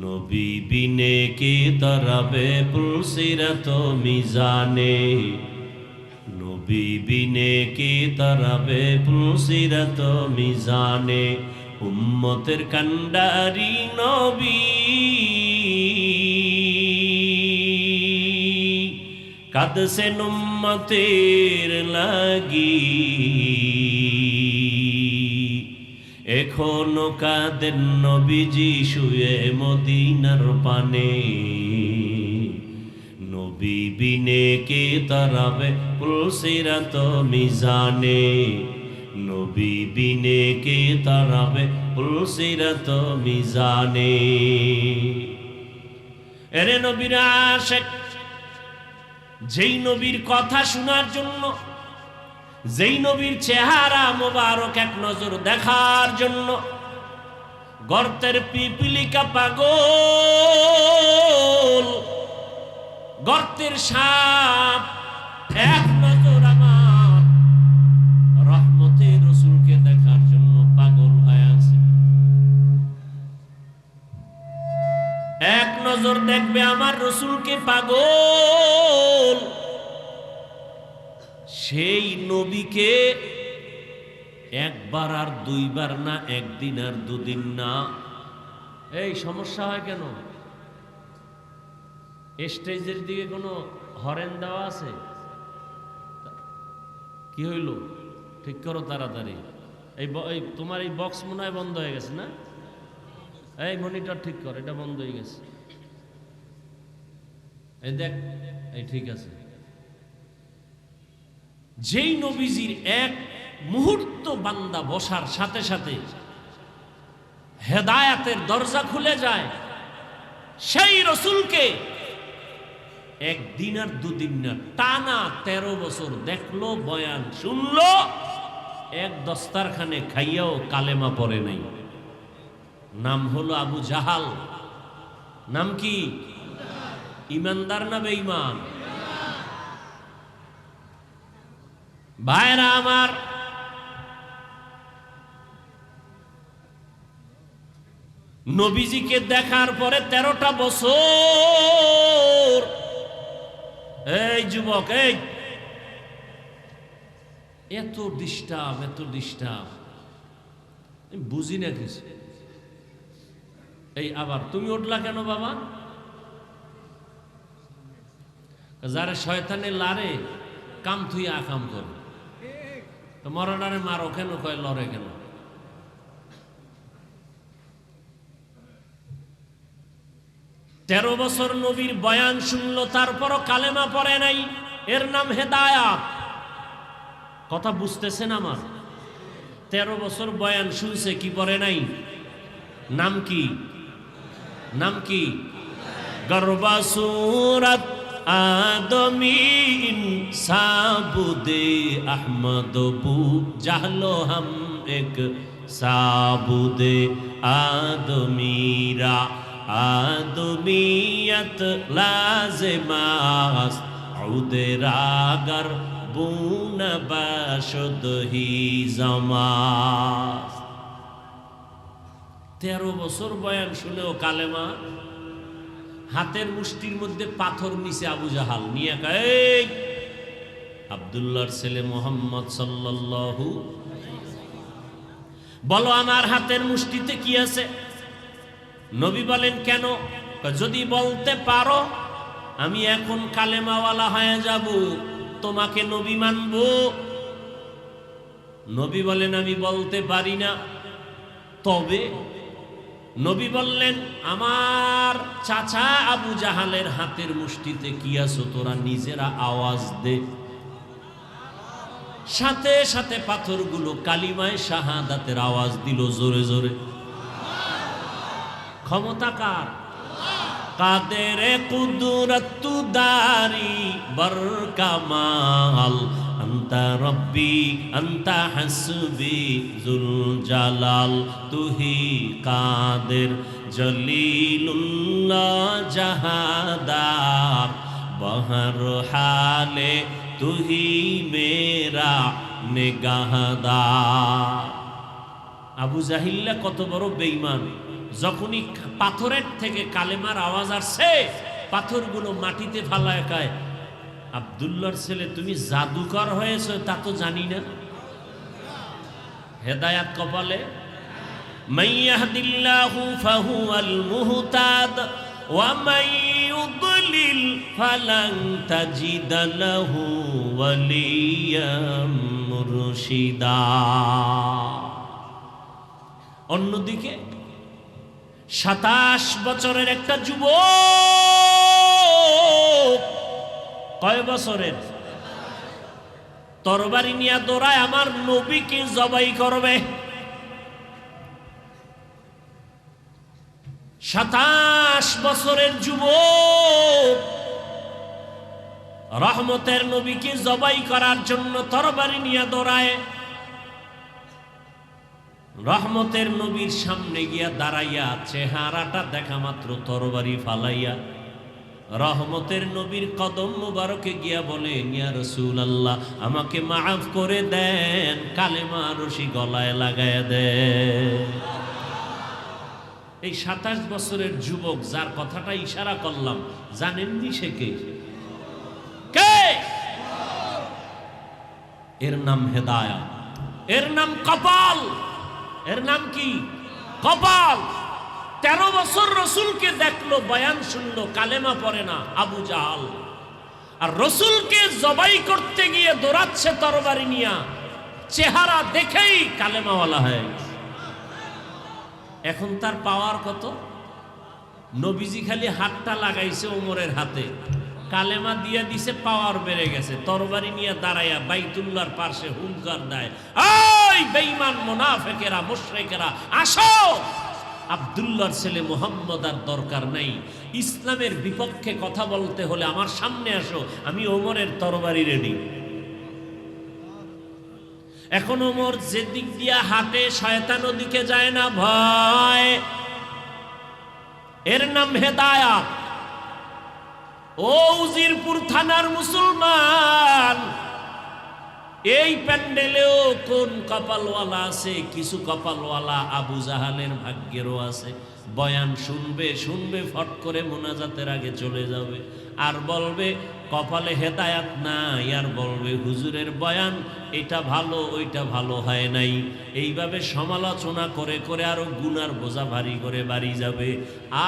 নবী বিনে কে তরাবে পুলসিরাত মিজানে, নবী বিনে কে তরাবে পুলসিরাত মিজানে। উম্মতের কান্ডারি নবী, কাঁদছেন উম্মতের লাগি, এখনো কাঁদেন নবীজি শুয়ে মদিনার পানে, নবী বিনে কে তরাবে পুলসিরাত মিজানে, নবী বিনে কে তরাবে পুলসিরাত মিজানে। এরে নবীর আশিক, যেই নবীর কথা শোনার জন্য, যেই নবীর চেহারা মোবারক এক নজর দেখার জন্য গর্তের পিপিলিকা পাগল, গর্তের সাপ এক নজর আমার রহমতের রাসূলকে দেখার জন্য পাগল হয়ে আছে। এক নজর দেখবে আমার রাসূলকে পাগল। সেই নবীকে একবার আর দুইবার না, একদিন আর দুদিন না। এই সমস্যা হয় কেন? স্টেজের দিকে কোনো হরেন দেওয়া আছে? কি হইল? ঠিক করো তাড়াতাড়ি। এই তোমার এই বক্স মনে হয় বন্ধ হয়ে গেছে না? এই মনিটর ঠিক কর, এটা বন্ধ হয়ে গেছে। এই দেখ, এই ঠিক আছে। যেই নবীজির এক মুহূর্ত বান্দা বসার সাথে সাথে হেদায়াতের দরজা খুলে যায়, সেই রসুলকে একদিন আর দুদিন না, টানা 13 বছর দেখলো, বয়ান শুনলো, এক দস্তারখানে খাইয়াও কালেমা পড়ে নাই। নাম হলো আবু জাহাল। নাম কি? ইমানদার না বেঈমান? ভাইরা আমার, নবীজিকে দেখার পরে 13টা বছর, এই যুবক, এই এত ডিস্টার্ব, এত ডিস্টার্ব, বুঝি না কিছু। এই আবার তুমি উঠলা কেন বাবা? যারা শয়তানে লারে কাম থুই আকাম করে, তো মরানারে মারো কেন, কয় লড়ে কেন? তেরো বছর নবীর বয়ান শুনলো, তারপরও কালেমা পড়ে নাই। এর নাম হেদায়াত। কথা বুঝতেছেন আমার? 13 বছর বয়ান শুনছে, কি পড়ে নাই? নাম কি? নাম কি? গরবা সুরত আদমি ইনসাবুদে আহমদ বু জাহলো হাম এক সাবুদে আদমিরা আদমিয়ত লাজেমাস উদে রাগর বুন বাশদ হি জামাস। 13 বছর বয়ান শুনেও কালেমা। হাতের মুষ্টির মধ্যে পাথর নিচে আবু জাহাল নিয়ে কয়, আব্দুল্লাহর ছেলে মোহাম্মদ সাল্লাল্লাহু, বলো আমার হাতের মুষ্টিতে কি আছে? নবী বলেন কেন? যদি বলতে পারো আমি এখন কালেমাওয়ালা হয়ে যাব, তোমাকে নবী মানব। নবী বলেন আমি বলতে পারি না। তবে নবী বললেন, আমার চাচা আবু জাহালের হাতের মুষ্টিতে কি আছে তোরা নিজেরা আওয়াজ দে। সাথে সাথে পাথরগুলো কালিমায়ে শাহাদাতের আওয়াজ দিল জোরে জোরে। ক্ষমতা কার? কাদেরে কুদরত দারি বরকামাল আন্তা রব্বি আন্তা হাসবি জুল জালাল তুহি কাদের জলিলুল্লাহ জাহাদার বহর হালে তুহি মেরা নিগাহদার। আবু জাহিল্লা কত বড় বেঈমান! যখনই পাথরের থেকে কালেমার আওয়াজ আসছে, পাথরগুলো মাটিতে ফালায় কয়, আব্দুল্লাহর ছেলে তুমি জাদুকর হয়েছ তা তো জানি না। হেদায়াত কপালে। মাইয়াহদিল্লাহু ফাহুয়াল মুহতাদ ওয়া মান ইউদ্লিল ফালান তাজিদ লাহু ওয়ালিয়াম মুরশিদা। অন্যদিকে 27 বছরের একটা যুবক, কয় বছরের? তরবারি নিয়ে দৌড়ায় আমার নবীকে জবাই করবে। 27 বছরের যুবক রহমতের নবীকে জবাই করার জন্য তরবারি নিয়ে দৌড়ায়। রহমতের নবীর সামনে গিয়া দাঁড়াইয়া চেহারাটা দেখা মাত্র তরবারি ফালাইয়া রহমতের নবীর কদম মুবারকে গিয়া বলেন, ইয়া রাসূলুল্লাহ আমাকে মাফ করে দেন, কালেমা রশি গলায় লাগায়া দেন। এই 27 বছরের যুবক যার কথাটা ইশারা করলাম, জানেননি সে কে? কে? এর নাম হেদায়াত, এর নাম কপাল। এর নাম কি? কপাল। 13 বছর রসুলকে দেখলো, বয়ান শুনলো, কালেমা পড়ে না আবু জাহাল। আর রসুলকে জবাই করতে গিয়ে দৌড়াচ্ছে তরবারি নিয়া, চেহারা দেখেই কালেমাওয়ালা হয়ে গেছে। এখন তার পাওয়ার কত? নবীজি খালি হাতটা লাগাইছে ওমরের হাতে, কালেমা দিয়ে দিছে, পাওয়ার বেড়ে গেছে। তরবারি নিয়ে দাঁড়াইয়া বাইতুল্লাহর পাশে হুঙ্কার দেয়, ওই বেঈমান মুনাফিকেরা মুশরিকেরা আসো, আব্দুল্লাহর ছেলে মুহাম্মদ আর দরকার নাই। ইসলামের বিপক্ষে কথা বলতে হলে আমার সামনে আসো, আমি ওমরের তরবারি রেডি। এখন ওমর যেদিক দিয়া হাঁটে শয়তান ওদিকে যায় না, ভয়। এর নাম হেদায়াত। ও উজিরপুর থানার মুসলমান, এই প্যান্ডেলেও কোন কপালওয়ালা আছে? কিছু কপালওয়ালা আবু জাহালের ভাগ্যেরও আছে, বয়ান শুনবে শুনবে, ফট করে মোনাজাতের আগে চলে যাবে, আর বলবে কপালে হেদায়াত নাই, আর বলবে হুজুরের বয়ান এটা ভালো ওইটা ভালো হয় নাই। এইভাবে সমালোচনা করে করে আরো গুনার বোঝা ভারী করে বাড়ি যাবে,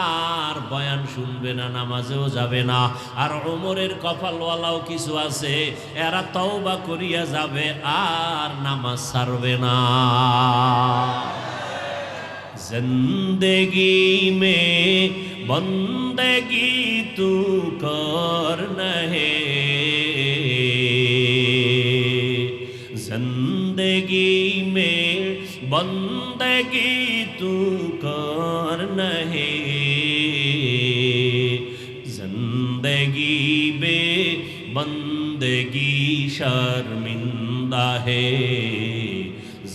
আর বয়ান শুনবে না, নামাজেও যাবে না। আর ওমরের কপালওয়ালাও কিছু আছে, এরা তওবা করিয়া যাবে আর নামাজ ছাড়বে না। जिंदगी में बंदगी तू करना है, जिंदगी में बंदगी तू करना है, जिंदगी में बंदगी शर्मिंदा है,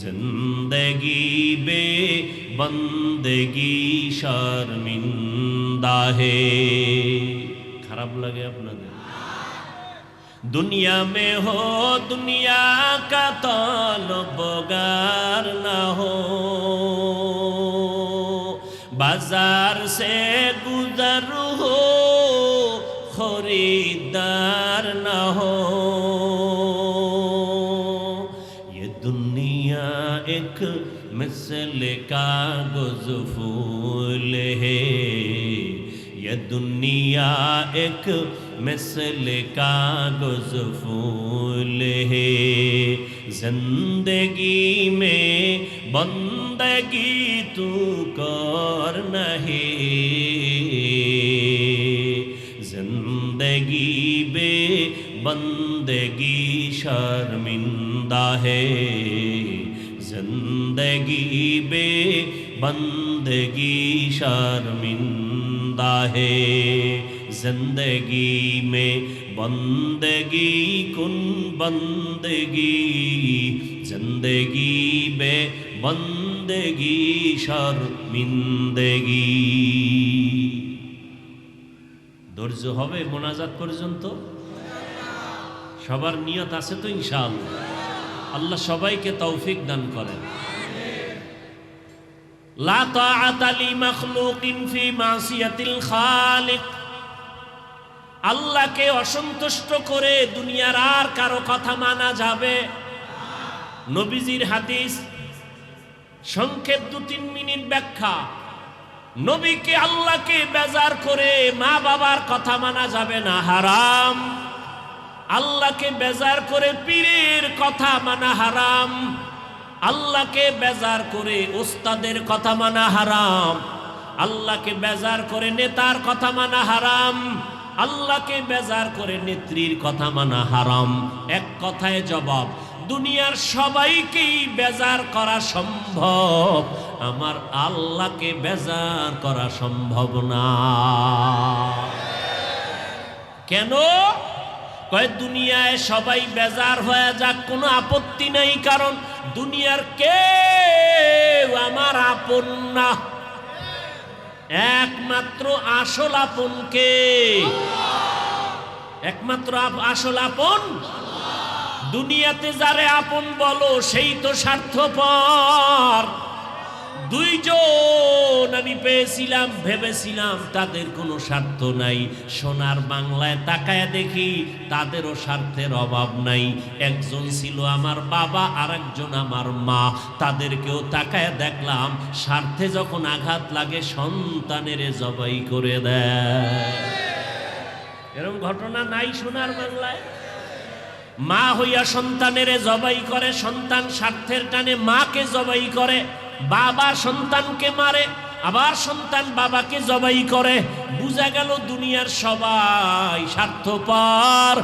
जिंदगी बे बंदगी शर्मिंदा है। খারাপ লাগে আপনাদের? दुनिया में हो दुनिया का तलबगार ना हो, बाजार से गुजर हो खरीदार ना हो, ये दुनिया एक मिसल कागज फूल है, ये दुनिया एक मिसल कागज फूल है, जिंदगी में बंदगी तू करना है, जिंदगी बे बंदगी शर्मिंदा है, जिंदगी बे बंदगी शर्मिंदा है, जिंदगी में बंदगी कुन बंदगी, जिंदगी बे बंदगी शर्मिंदगी। ধৈর্য হবে মোনাজাত পর্যন্ত? সবার নিয়ত আছে তো ইনশাআল্লাহ? আল্লাহ সবাইকে তৌফিক দান করেন। লা তাআতা লি মাখলুকিন ফি মাসিয়াতিল খালিক, আল্লাহকে অসন্তুষ্ট করে দুনিয়ার আর কারো কথা মানা যাবে? নবীজির হাদিস, সংক্ষেপ 2-3 মিনিট ব্যাখ্যা। নবীকে আল্লাহকে বেজার করে মা বাবার কথা মানা যাবে না, হারাম। আল্লাহকে বেজার করে পীরের কথা মানা হারাম, আল্লাহকে বেজার করে ওস্তাদের কথা মানা হারাম, আল্লাহকে বেজার করে নেতার কথা মানা হারাম, আল্লাহকে বেজার করে নেত্রীর কথা মানা হারাম। এক কথায় জবাব, দুনিয়ার সবাইকেই বেজার করা সম্ভব, আমার আল্লাহকে বেজার করা সম্ভব না। কেন? কয় দুনিয়ায় সবাই বেজার হয়ে যাক, কোনো আপত্তি নেই, কারণ দুনিয়ার কেউ আমার আপন না, একমাত্র আসল আপন কে? একমাত্র আসল আপন দুনিয়াতে যারে আপন বলো সেই তো স্বার্থপর। দুইজন আমি পেয়েছিলাম, ভেবেছিলাম তাদের কোনো স্বার্থ নাই, সোনার বাংলায় তাকায় দেখি তাদেরও স্বার্থের অভাব নাই। একজন ছিল আমার বাবা, আর একজন আমার মা। তাদেরকেও তাকায় দেখলাম স্বার্থে যখন আঘাত লাগে সন্তানের জবাই করে দেয়। এরকম ঘটনা নাই সোনার বাংলায়? মা হইয়া সন্তানের জবাই করে, সন্তান স্বার্থের টানে মাকে জবাই করে, বাবা সন্তানকে মারে, আবার সন্তান বাবাকে জবাই করে। বুঝা গেল দুনিয়ার সবাই স্বার্থপর,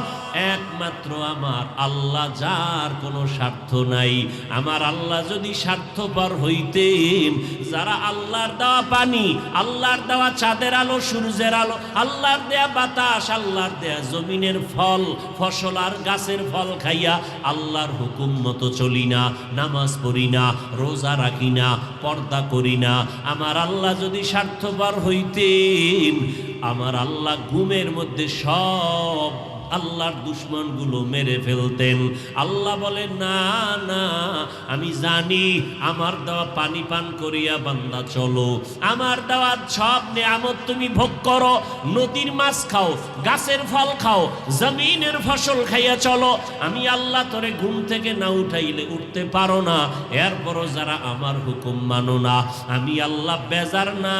একমাত্র আমার আল্লাহ যার কোনো স্বার্থ নাই। আমার আল্লাহ যদি স্বার্থপর হইতেন, যারা আল্লাহর দেওয়া পানি, আল্লাহর দেওয়া চাঁদের আলো, সূর্যের আলো, আল্লাহর দেয়া বাতাস, আল্লাহর দেয়া জমিনের ফল ফসল আর গাছের ফল খাইয়া আল্লাহর হুকুম মতো চলি না, নামাজ পড়ি না, রোজা রাখি না, পর্দা করি না, আমার আল্লাহ যদি স্বার্থপর হইতেন, আমার আল্লাহ ঘুমের মধ্যে সব আল্লাহর দুশমনগুলো মেরে ফেলতেন। আল্লাহ বলে না না, আমি জানি আমার দেওয়া পানি পান করিয়া বান্দা চলো, আমার দেওয়া সব নিয়ামত তুমি ভোগ করো, নদীর মাছ খাও, গাছের ফল খাও, জমিনের ফসল খাইয়া চলো। আমি আল্লাহ তোরে ঘুম থেকে না উঠাইলে উঠতে পারো না, এরপরও যারা আমার হুকুম মানো না, আমি আল্লাহ বেজার না,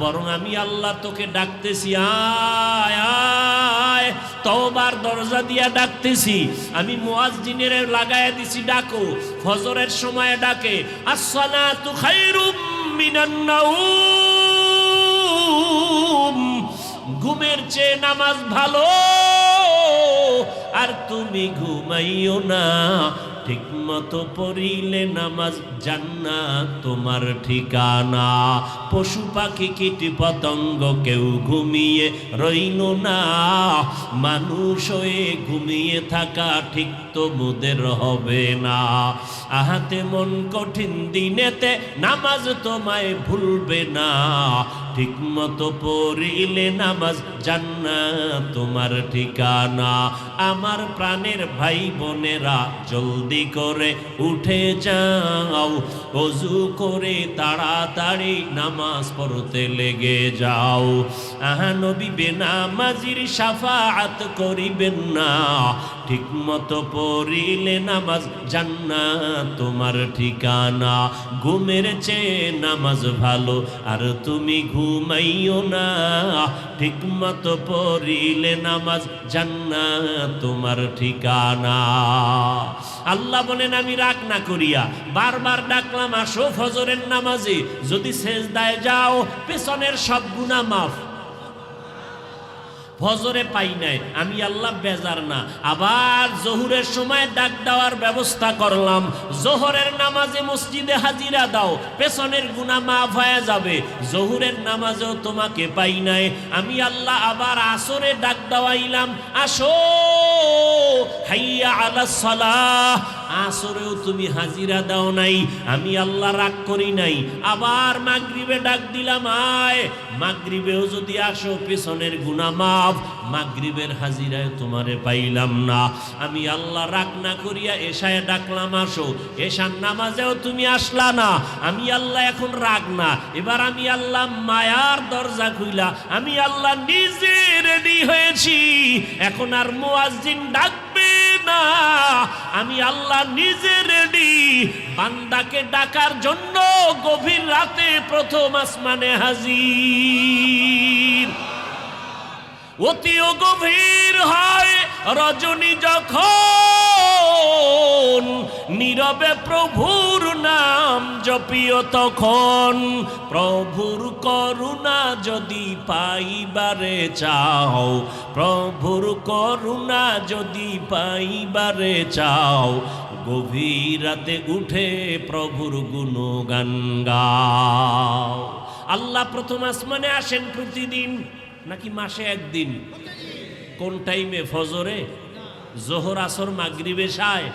বরং আমি আল্লাহ তোকে ডাকতেছি, আয় আয়, তওবার দরজা দিয়া ডাকতেছি। আমি মুয়াজ্জিনের লাগায়া দিছি, ডাকো, ফজরের সময় ডাকে, আসসালাতু খায়রুম মিনান নাউম, ঘুমের চেয়ে নামাজ ভালো, আর তুমি ঘুমাইও না, ঠিক মতো পড়িলে নামাজ জান্নাত তোমার ঠিকানা। পশু পাখি কীট পতঙ্গ কেউ ঘুমিয়ে রইল না, মানুষ হয়ে ঘুমিয়ে থাকা ঠিক তো মোদের হবে না। আহাতে মন কঠিন দিনেতে নামাজ তোমায় ভুলবে না, ঠিক মতো পড়িলে নামাজ জান্নাত তোমার ঠিকানা। আমার প্রাণের ভাই বোনেরা জলদি করে উঠে যাও, ওযু করে তাড়াতাড়ি নামাজ পড়তে লেগে যাও। আহা নবী বেনামাজির শাফাআত করিবেন না, ঠিক মতো পড়িলে নামাজ জান্নাত তোমার ঠিকানা। ঘুমের চেয়ে নামাজ ভালো, আর তুমি ঘুমাইও না, ঠিক মতো পড়িলে নামাজ জান্নাত তোমার ঠিকানা। আল্লাহ বলেন আমি রাগ না করিয়া বারবার ডাকলাম, আসো ফজরের নামাজে, যদি সেজদায় যাও পেছনের সব গুনাহ মাফ। ফজরে পাই নাই, আমি আল্লাহ বেজার না। আবার জোহরের সময় ডাক দেওয়ার ব্যবস্থা করলাম, জোহরের নামাজে মসজিদে হাজিরা দাও, পেছনের গুনাহ মাফ হয়ে যাবে। জোহরের নামাজেও তোমাকে পাই নাই, আমি আল্লাহ আবার আসরে ডাক দেওয়াইলাম, আসো হাইয়া আলাস সালাহ, আসরেও তুমি হাজিরা দাও নাই, আমি আল্লাহ রাগ করি নাই। আবার মাগরিবে ডাক দিলাম, আয়, মাগরিবেও যদি আসো পেছনের গুনাহ মাফ। মাগরিবের হাজিরায় তোমারে পাইলাম না, আমি আল্লাহ রাগ না করিয়া এশায় ডাকলাম, আসো, এশার নামাজেও তুমি আসলা না, আমি আল্লাহ এখন রাগ না। এবার আমি আল্লাহ মায়ার দরজা খুইলা আমি আল্লাহ নিজে রেডি হয়েছি, এখন আর মুয়াজ্জিন ডাকবে না, আমি আল্লাহ নিজে রেডি বান্দাকে ডাকার জন্য। গভীর রাতে প্রথম আসমানে হাজির। অতিও গভীর হয় রজনী যখন, নীরবে প্রভুর নাম জপিও তখন। প্রভুর করুণা যদি পাইবারে চাও, প্রভুর করুণা যদি পাইবারে চাও, গভীর রাতে উঠে প্রভুর গুণগান গাও। আল্লাহ প্রথম আসমানে আসেন প্রতিদিন নাকি মাসে একদিন? কোন টাইমে? ফজরে, জোহর, আসর, মাগরিবে, এশায়।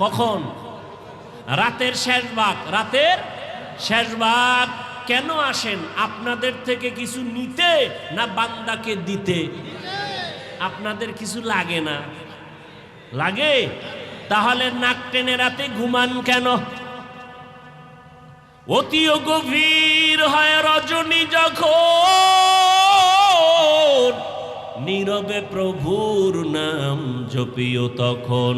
কখন? রাতের শেষ ভাগ। রাতের শেষ ভাগ। কেন আসেন? আপনাদের থেকে কিছু নিতে না বান্দাকে দিতে? আপনাদের কিছু লাগে না? লাগে? তাহলে নাক টেনে রাতে ঘুমান কেন? অতিও গভীর হয় রজনী যখন, নীরবে প্রভুর নাম জপিও তখন।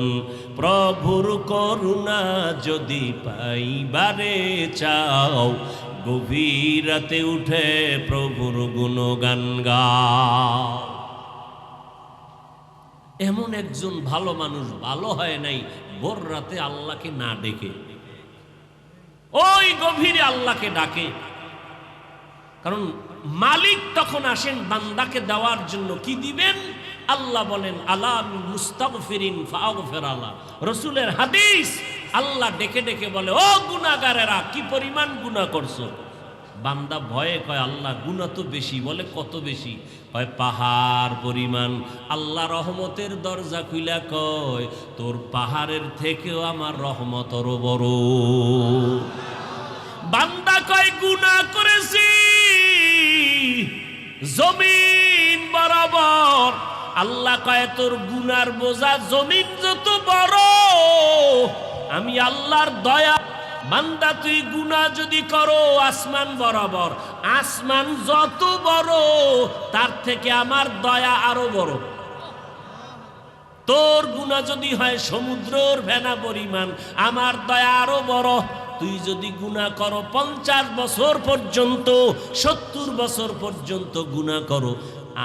প্রভুর করুণা যদি পাইবারে চাও, গভীর রাতে উঠে প্রভুর গুণগান গাও। এমন একজন ভালো মানুষ ভালো হয় নাই ভোর রাতে আল্লাহকে না ডেকে, ওই গভীরে আল্লাহকে ডাকে। কারণ মালিক তখন আসেন বান্দাকে দেওয়ার জন্য। কি দিবেন? আল্লাহ বলেন, আলা মুস্তাগফিরিন ফাগফির আলা। রাসূলের হাদিস, আল্লাহ ডেকে ডেকে বলে, ও গুনাহগারেরা, কি পরিমাণ গুনাহ করছো। বান্দা ভয়ে কয়, আল্লাহ গুনাহ তো বেশি। বলে, কত বেশি? কয়, পাহাড় পরিমাণ। আল্লাহ রহমতের দরজা খুইলা কয়, তোর পাহাড়ের থেকেও আমার রহমত আরো বড়। বান্দা কয়, গুনাহ করেছি জমিন বরাবর, আল্লাহ কয় তোর গুনার বোঝা জমিন যত বড়, আমি আল্লাহর দয়া। বান্দা তুই গুনাহ যদি করো আসমান বরাবর, আসমান যত বড় তার থেকে আমার দয়া আরো বড়। তোর গুনাহ যদি হয় সমুদ্রের ফেনা পরিমাণ, আমার দয়া আরো বড়। তুই যদি গুনাহ করো 50 বছর পর্যন্ত, 70 বছর পর্যন্ত গুনাহ করো,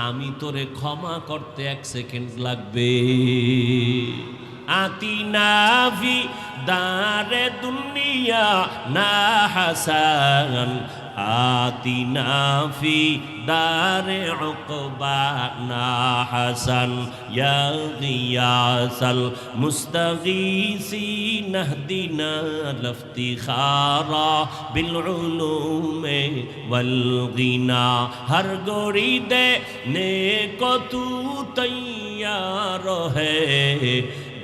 আমি তোরে ক্ষমা করতে 1 সেকেন্ড লাগবে। আতিনা ফি দারে দুনিয়া না হাসান, আতিনা ফি দারে উকবা না হাসান, ইয়া গিয়াসাল মুস্তাগীসিন ইহদিনা লফতিখারা বিল উলুমে ওয়াল গিনা। হর গড়ি দে নেকো তু তৈয়ার है,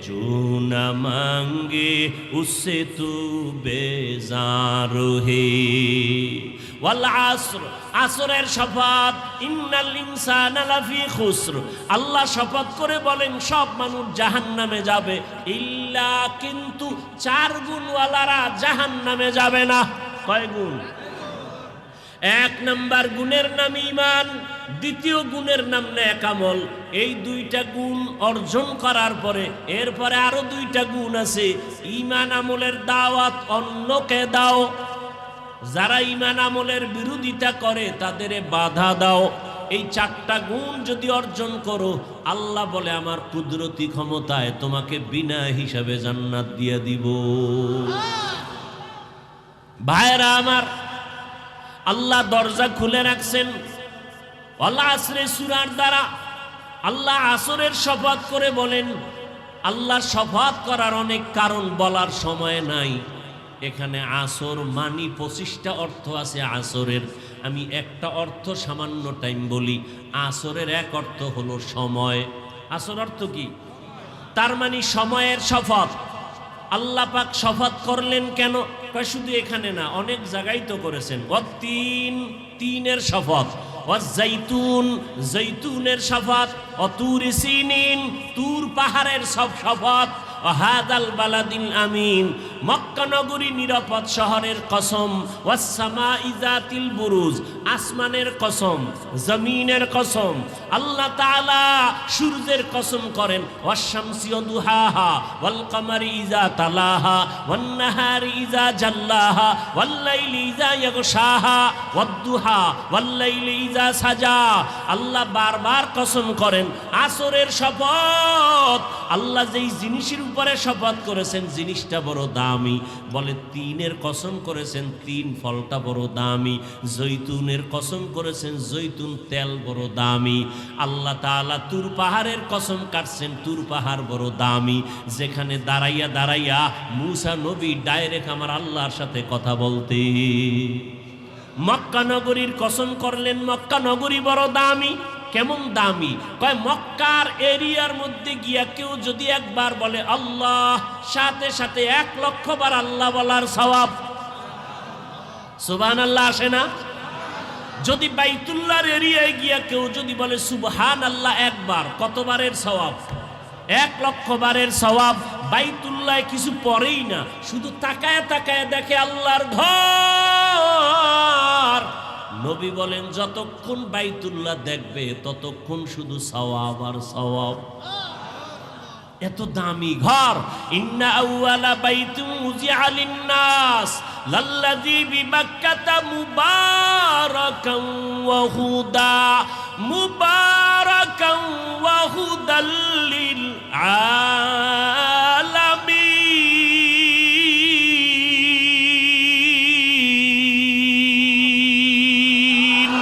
जो न मांगे उससे तू बेजार है। ওয়াল আসর, আসরের শপথ, ইন্নাল ইনসানা লাফি খুসর। আল্লাহ শপথ করে বলেন সব মানুষ জাহান্নামে যাবে, ইল্লা কিন্তু 4 গুণওয়ালারা জাহান্নামে যাবে না। কয় গুণ? 1 নাম্বার গুণের নাম ঈমান, দ্বিতীয় গুণের নাম নেক আমল। এই 2টা গুণ অর্জন করার পরে এরপরে আরো 2টা গুণ আছে। ঈমান আমলের দাওয়াত অন্যকে দাও, যারা ঈমান আমলের বিরোধিতা করে তাদের বাধা দাও। এই 4টা গুণ যদি অর্জন করো, আল্লাহ বলে আমার কুদরতি ক্ষমতায় তোমাকে বিনা হিসাবে জান্নাত দিয়ে দিব। ভাইরা আমার, আল্লাহ দরজা খুলে রাখছেন ওয়াল আসরে সূরার দ্বারা। আল্লাহ আসরের শপথ করে বলেন। আল্লাহ শপথ করার অনেক কারণ বলার সময় নাই। এখানে আসর মানি 25টা অর্থ আছে আসরের। আমি একটা অর্থ সামান্য টাইম বলি। আসরের এক অর্থ হলো সময়। আসর অর্থ কি? তার মানে সময়ের শপথ। আল্লাহ পাক শপথ করলেন কেন? শুধু এখানে না, অনেক জায়গায় তো করেছেন। ওয়াত্তিন, তিনের শপথ। ওয়াজ্জাইতুন, জৈতুনের শপথ। অতুর সিনিন, তুর পাহাড়ের সব শপথ। ওয়াহাদাল বালাদিল আমিন, মক্কা নগরী নিরাপদ শহরের কসম। ওয়াসসামাই যাতিল বুরুজ, আসমানের কসম, জমিনের কসম। আল্লাহ তাআলা সূর্যের কসম করেন। ওয়াশ-শামসি ওয়া দুহাহা ওয়াল কমারি ইযা তালাহা ওয়ান নাহারি ইযা জাল্লাহা ওয়াল লাইলি ইযা ইয়াগশাহা ওয়াদ-দুহা ওয়াল লাইলি ইযা সাজা। আল্লাহ বারবার কসম করেন। আসরের শপথ, আল্লাহ যেই জিনিসের উপরে শপথ করেছেন জিনিসটা বড় দামি। বলে তিনের কসম করেছেন, তিন ফলটা বড় দামি। জৈতুনের কসম করেছেন, জৈতুন তেল বড় দামি। আল্লাহ তাআলা তুর পাহাড়ের কসম কাটছেন, তুর পাহাড় বড় দামি। যেখানে দাঁড়াইয়া দাঁড়াইয়া মূসা নবী ডাইরেক্ট আমার আল্লাহর সাথে কথা বলতে। মক্কা নগরীর কসম করলেন, মক্কা নগরী বড় দামি। কেমন দামি? কয় মক্কার এরিয়ার মধ্যে গিয়া কেউ যদি একবার বলে আল্লাহ, সাথে সাথে 1 লক্ষ বার আল্লাহ বলার সওয়াব। সুবহানাল্লাহ আসে না? যদি বাইতুল্লাহর এরিয়ায় গিয়া কেউ যদি বলে সুবহানাল্লাহ একবার, কতবারের সওয়াব? 1 লক্ষ বারের সওয়াব। বাইতুল্লাহ কিছু পরেই না, শুধু তাকায় তাকায় দেখে আল্লাহর ঘর। নবী বলেন যতক্ষণ বাইতুল্লাহ দেখবে ততক্ষণ শুধু সওয়াব আর সওয়াব। এত দামি ঘর। ইন্না আউয়ালা বাইতুন উযিআ লিন-নাস লাল্লাযী বিবাক্কাতা মুবারাকান ওয়া হুদা, মুবারাকান ওয়া হুদাল লিল আলামিন।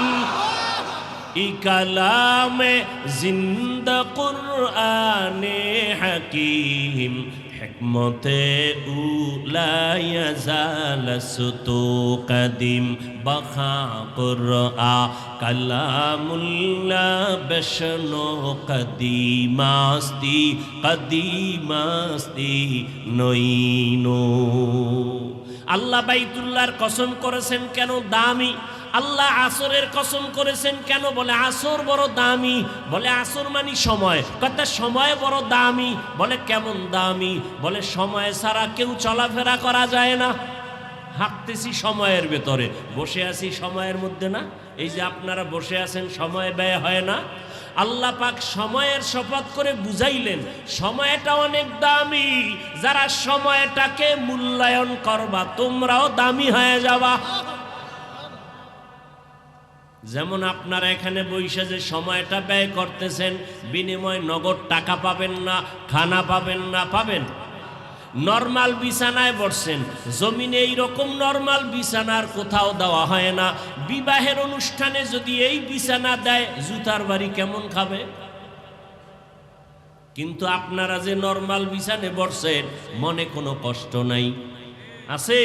কালামে জিন্দা কুরআনে হাকিম, হিকমতে উলা ইয়াজালসতু কদিম, বখা কুরআ কালামুল্লাহ বেশনো কদিমাস্তি, কদিমাস্তি নইনো। আল্লাহ বাইতুল্লাহর কসম করেছেন কেন? দামি। আল্লাহ আসরের কসম করেছেন কেন? বলে আসর বড় দামি। বলে আসর মানে সময়। কথা সময় বড় দামি। বলে কেমন দামি? বলে সময় ছাড়া কেউ চলাফেরা করা যায় না। হাঁটতেছি সময়ের ভেতরে, বসে আছি সময়ের মধ্যে না। এই যে আপনারা বসে আছেন, সময় ব্যয় হয় না? আল্লাহ পাক সময়ের শপথ করে বুঝাইলেন সময়টা অনেক দামি। যারা সময়টাকে মূল্যায়ন করবা তোমরাও দামি হয়ে যাবা। যেমন আপনারা এখানে বৈশা যে সময়টা ব্যয় করতেছেন, বিনিময় নগদ টাকা পাবেন না, খানা পাবেন না। পাবেন? নরমাল বিছানায় বসছেন, জমিনে এইরকম নরমাল বিছানার কোথাও দেওয়া হয় না। বিবাহের অনুষ্ঠানে যদি এই বিছানা দেয়, জুতার বাড়ি কেমন খাবে? কিন্তু আপনারা যে নরমাল বিছানায় বসছেন, মনে কোনো কষ্ট নাই, আছে?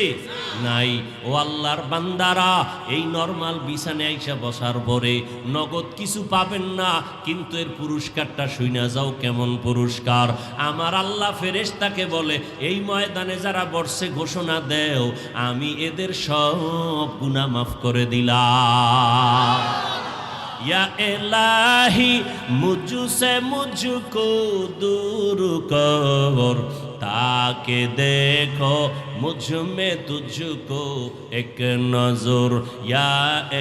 নাই। ও আল্লাহর বান্দারা, এই নরমাল বিছানায় আইসা বসার পরে নগদ কিছু পাবেন না, কিন্তু এর পুরস্কারটা শুইনা যাও কেমন পুরস্কার। আমার আল্লাহ ফেরেশতাকে বলে, এই ময়দানে যারা বসছে ঘোষণা দেও, আমি এদের সব গুনাহ মাফ করে দিলাম। या इलाही मुझसे मुझको दूर कर, ताकि देखो मुझ में तुझको एक नजर। या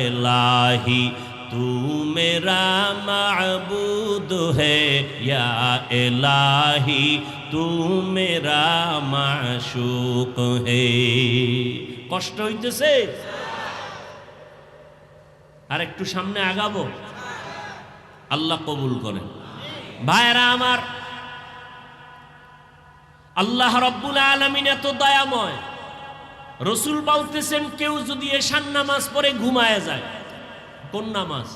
इलाही तू मेरा माबूद है, या इलाही तू मेरा माशूक है। কষ্ট হইতেছে? আর একটু সামনে আগাবো, আল্লাহ কবুল করেন। ভাইরা আমার, আল্লাহ রব্বুল আলামিন এত দয়াময়। রসুল বলতেছেন কেউ যদি এশার নামাজ পড়ে ঘুমায় যায়, কোন নামাজ?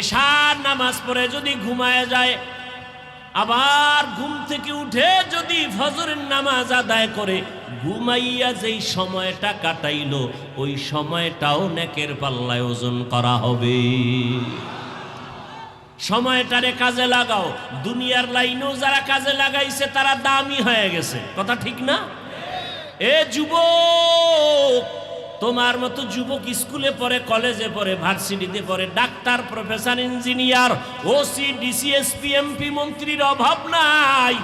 এশার নামাজ পড়ে যদি ঘুমায় যায়, আবার ঘুম থেকে উঠে যদি ফজরের নামাজ আদায় করে, ঘুমাইয়া যেই সময়টা কাটাইলো ওই সময়টাও নেকের পাল্লায় ওজন করা হবে। সময়টারে কাজে লাগাও। দুনিয়ার লাইনেও যারা কাজে লাগাইছে তারা দামি হয়ে গেছে, কথা ঠিক না? এ যুবক, তোমার মতো যুবক স্কুলে পড়ে, কলেজে পড়ে, ভার্সিটিতে পড়ে, doctor, professor, engineer, OC, DC, SP, MP, মন্ত্রীর অভাব নাই।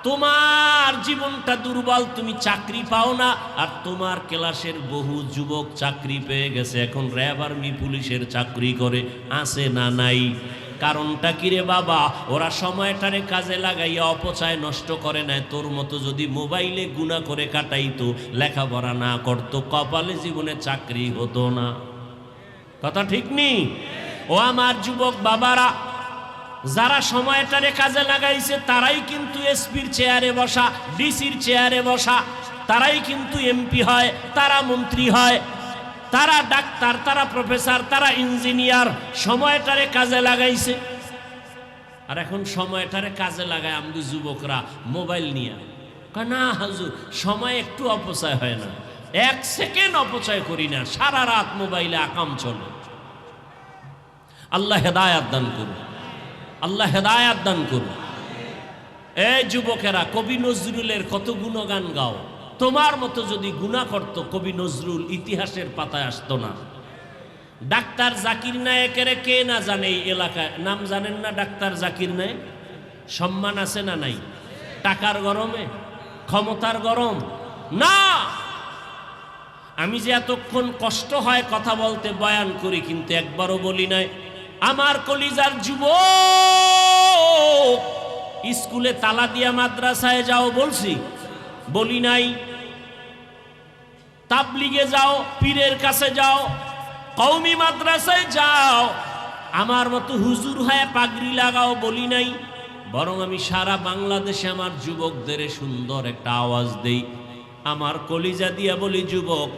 তোমার জীবনটা দুর্বল, তুমি চাকরি পাও না। আর তোমার ক্লাসের বহু যুবক চাকরি পেয়ে গেছে, এখন র্যাব, আর্মি, পুলিশের চাকরি করে, আছে না নাই? কারণটা কি রে বাবা? ওরা সময়টারে কাজে লাগাইয়া অপচয় নষ্ট করে নাই। তোর মতো যদি মোবাইলে গুনাহ করে কাটাইতো, লেখাপড়া না করতো, কপালে জীবনে চাকরি হতো না। কথা ঠিক নি? ও আমার যুবক বাবারা, যারা সময়টারে কাজে লাগাইছে তারাই কিন্তু এসপির চেয়ারে বসা, ডিসির চেয়ারে বসা, তারাই কিন্তু এমপি হয়, তারা মন্ত্রী হয়, তারা ডাক্তার, তারা প্রফেসর, তারা ইঞ্জিনিয়ার। সময়টারে কাজে লাগাইছে। আর এখন সময়টারে কাজে লাগায় আমাদের যুবকরা মোবাইল নিয়ে। না হুজুর, সময় একটু অপচয় হয় না, এক সেকেন্ড অপচয় করি না, সারা রাত মোবাইলে আকাম চলে। আল্লাহ হেদায়াত দান করুন, আল্লাহ হেদায়াত দান করুন। এই যুবকেরা, কবি নজরুলের কত গুণগান গাও। তোমার মতো যদি গুনাহ করত, কবি নজরুল ইতিহাসের পাতায় আসতো না। ডাক্তার জাকির নায়েকের কে না জানে এই এলাকায়? নাম জানেন না ডাক্তার জাকির নায়েক? সম্মান আছে না নাই? টাকার গরমে, ক্ষমতার গরম না। আমি যে এতক্ষণ কষ্ট হয় কথা বলতে, বয়ান করি, কিন্তু একবারও বলি নাই আমার কলিজার যুবক স্কুলে তালা দিয়া মাদ্রাসায় যাও বলছি? বলি নাই। তাবলিগে যাও, পীরের কাছে যাও, কওমি মাদ্রাসায় যাও, আমার মতো হুজুর হয়ে পাগড়ি লাগাও, বলি নাই। বরং আমি সারা বাংলাদেশে আমার যুবকদের সুন্দর একটা আওয়াজ দেই, আমার কলিজা দিয়া বলি, যুবক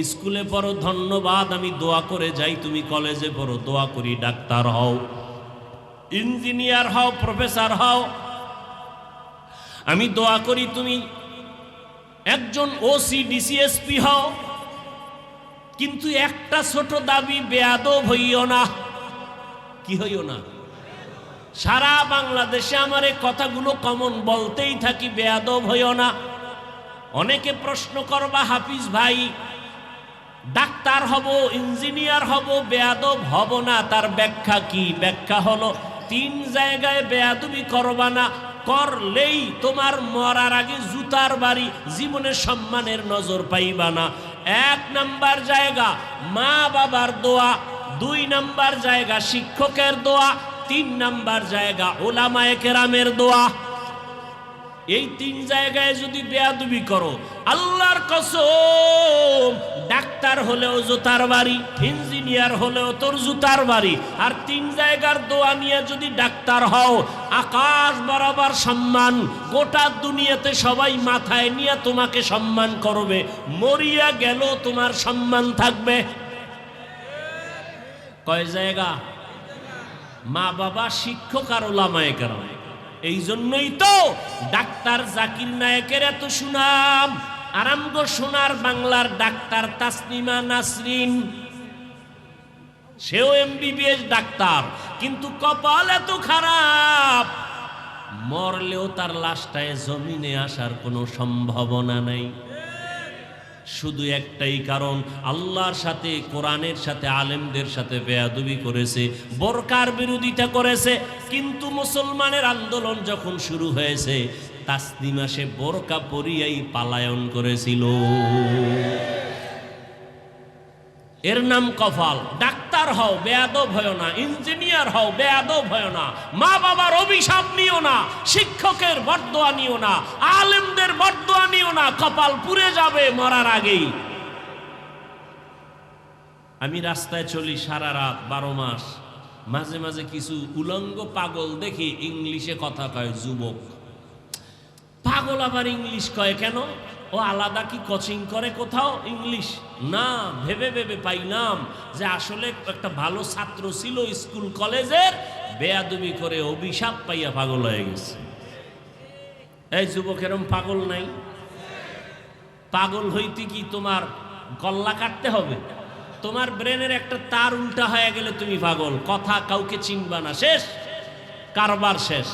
স্কুলে পড়ো, ধন্যবাদ, আমি দোয়া করে যাই। তুমি কলেজে পড়ো, দোয়া করি ডাক্তার হও, ইঞ্জিনিয়ার হও, প্রফেসর হও। আমি দোয়া করি তুমি একজন ওসি, ডিসি, এসপি হও। কিন্তু একটা ছোট দাবি, বেয়াদব হইও না। কি হইও না? সারা বাংলাদেশে আমার এই কথাগুলো কমন বলতেই থাকি, বেয়াদব হইও না। অনেকে প্রশ্ন করবা, হাফিজ ভাই ডাক্তার হব, ইঞ্জিনিয়ার হব, বেয়াদব হব না। তার ব্যাখ্যা কি? ব্যাখ্যা হলো 3 জায়গায় বেয়াদবি করবা না, করলেই তোমার মরার আগে জুতার বাড়ি, জীবনের সম্মানের নজর পাইবা না। 1 নাম্বার জায়গা মা বাবার দোয়া, 2 নাম্বার জায়গা শিক্ষকের দোয়া, 3 নাম্বার জায়গা উলামায়ে কেরামের দোয়া। এই 3 জায়গায় যদি বেয়াদবি করো, আল্লাহর কসম, ডাক্তার হলেও জুতার বাড়ি, ইঞ্জিনিয়ার হলেও তোর জুতার বাড়ি। আর 3 জায়গার দোয়া নিয়ে যদি ডাক্তার হও, আকাশ বরাবর সম্মান, গোটা দুনিয়াতে সবাই মাথায় নিয়ে তোমাকে সম্মান করবে, মরিয়া গেল তোমার সম্মান থাকবে। কয় জায়গা? মা বাবা, শিক্ষক আর উলামায়ে কেরাম। এই জন্যই তো ডাক্তার জাকির নায়েকের এত সুনাম। আরামগো সোনার বাংলার ডাক্তার তাসনিমা নাসরিন, সেও MBBS ডাক্তার, কিন্তু কপাল এত খারাপ, মরলেও তার লাশটায় জমিনে আসার কোনো সম্ভাবনা নাই। শুধু একটাই কারণ, আল্লাহর সাথে, কোরআনের সাথে, আলেমদের সাথে বেয়াদবি করেছে, বোরকার বিরোধিতা করেছে। কিন্তু মুসলমানের আন্দোলন যখন শুরু হয়েছে, তাসনিমা সে বোরকা পরিয়াই পালায়ন করেছিল। এর নাম কপাল। ডাক্তার হও, বেয়াদব হয় না। ইঞ্জিনিয়ার হও, বেয়াদব হয় না। মা বাবার অভিশাপ নিও না, শিক্ষকের বরদোয়া নিও না, আলেমদের বরদোয়া নিও না, কপাল পুড়ে যাবে মরার আগেই। আমি রাস্তায় চলি সারা রাত 12 মাস, মাঝে মাঝে কিছু উলঙ্গ পাগল দেখি ইংলিশে কথা কয়। যুবক পাগল আবার ইংলিশ কয় কেন? ও আলাদা কি কোচিং করে কোথাও ইংলিশ? না, ভেবে ভেবে পাইলাম যে আসলে একটা ভালো ছাত্র ছিল স্কুল কলেজের, বেয়াদবি করে অভিশাপ পাইয়া পাগল হয়ে গেছে। এই যুবক, এরম পাগল নাই? পাগল হইতে কি তোমার গল্লা কাটতে হবে? তোমার ব্রেনের একটা তার উল্টা হয়ে গেলে তুমি পাগল, কথা কাউকে চিনবা না, শেষ, কারবার শেষ।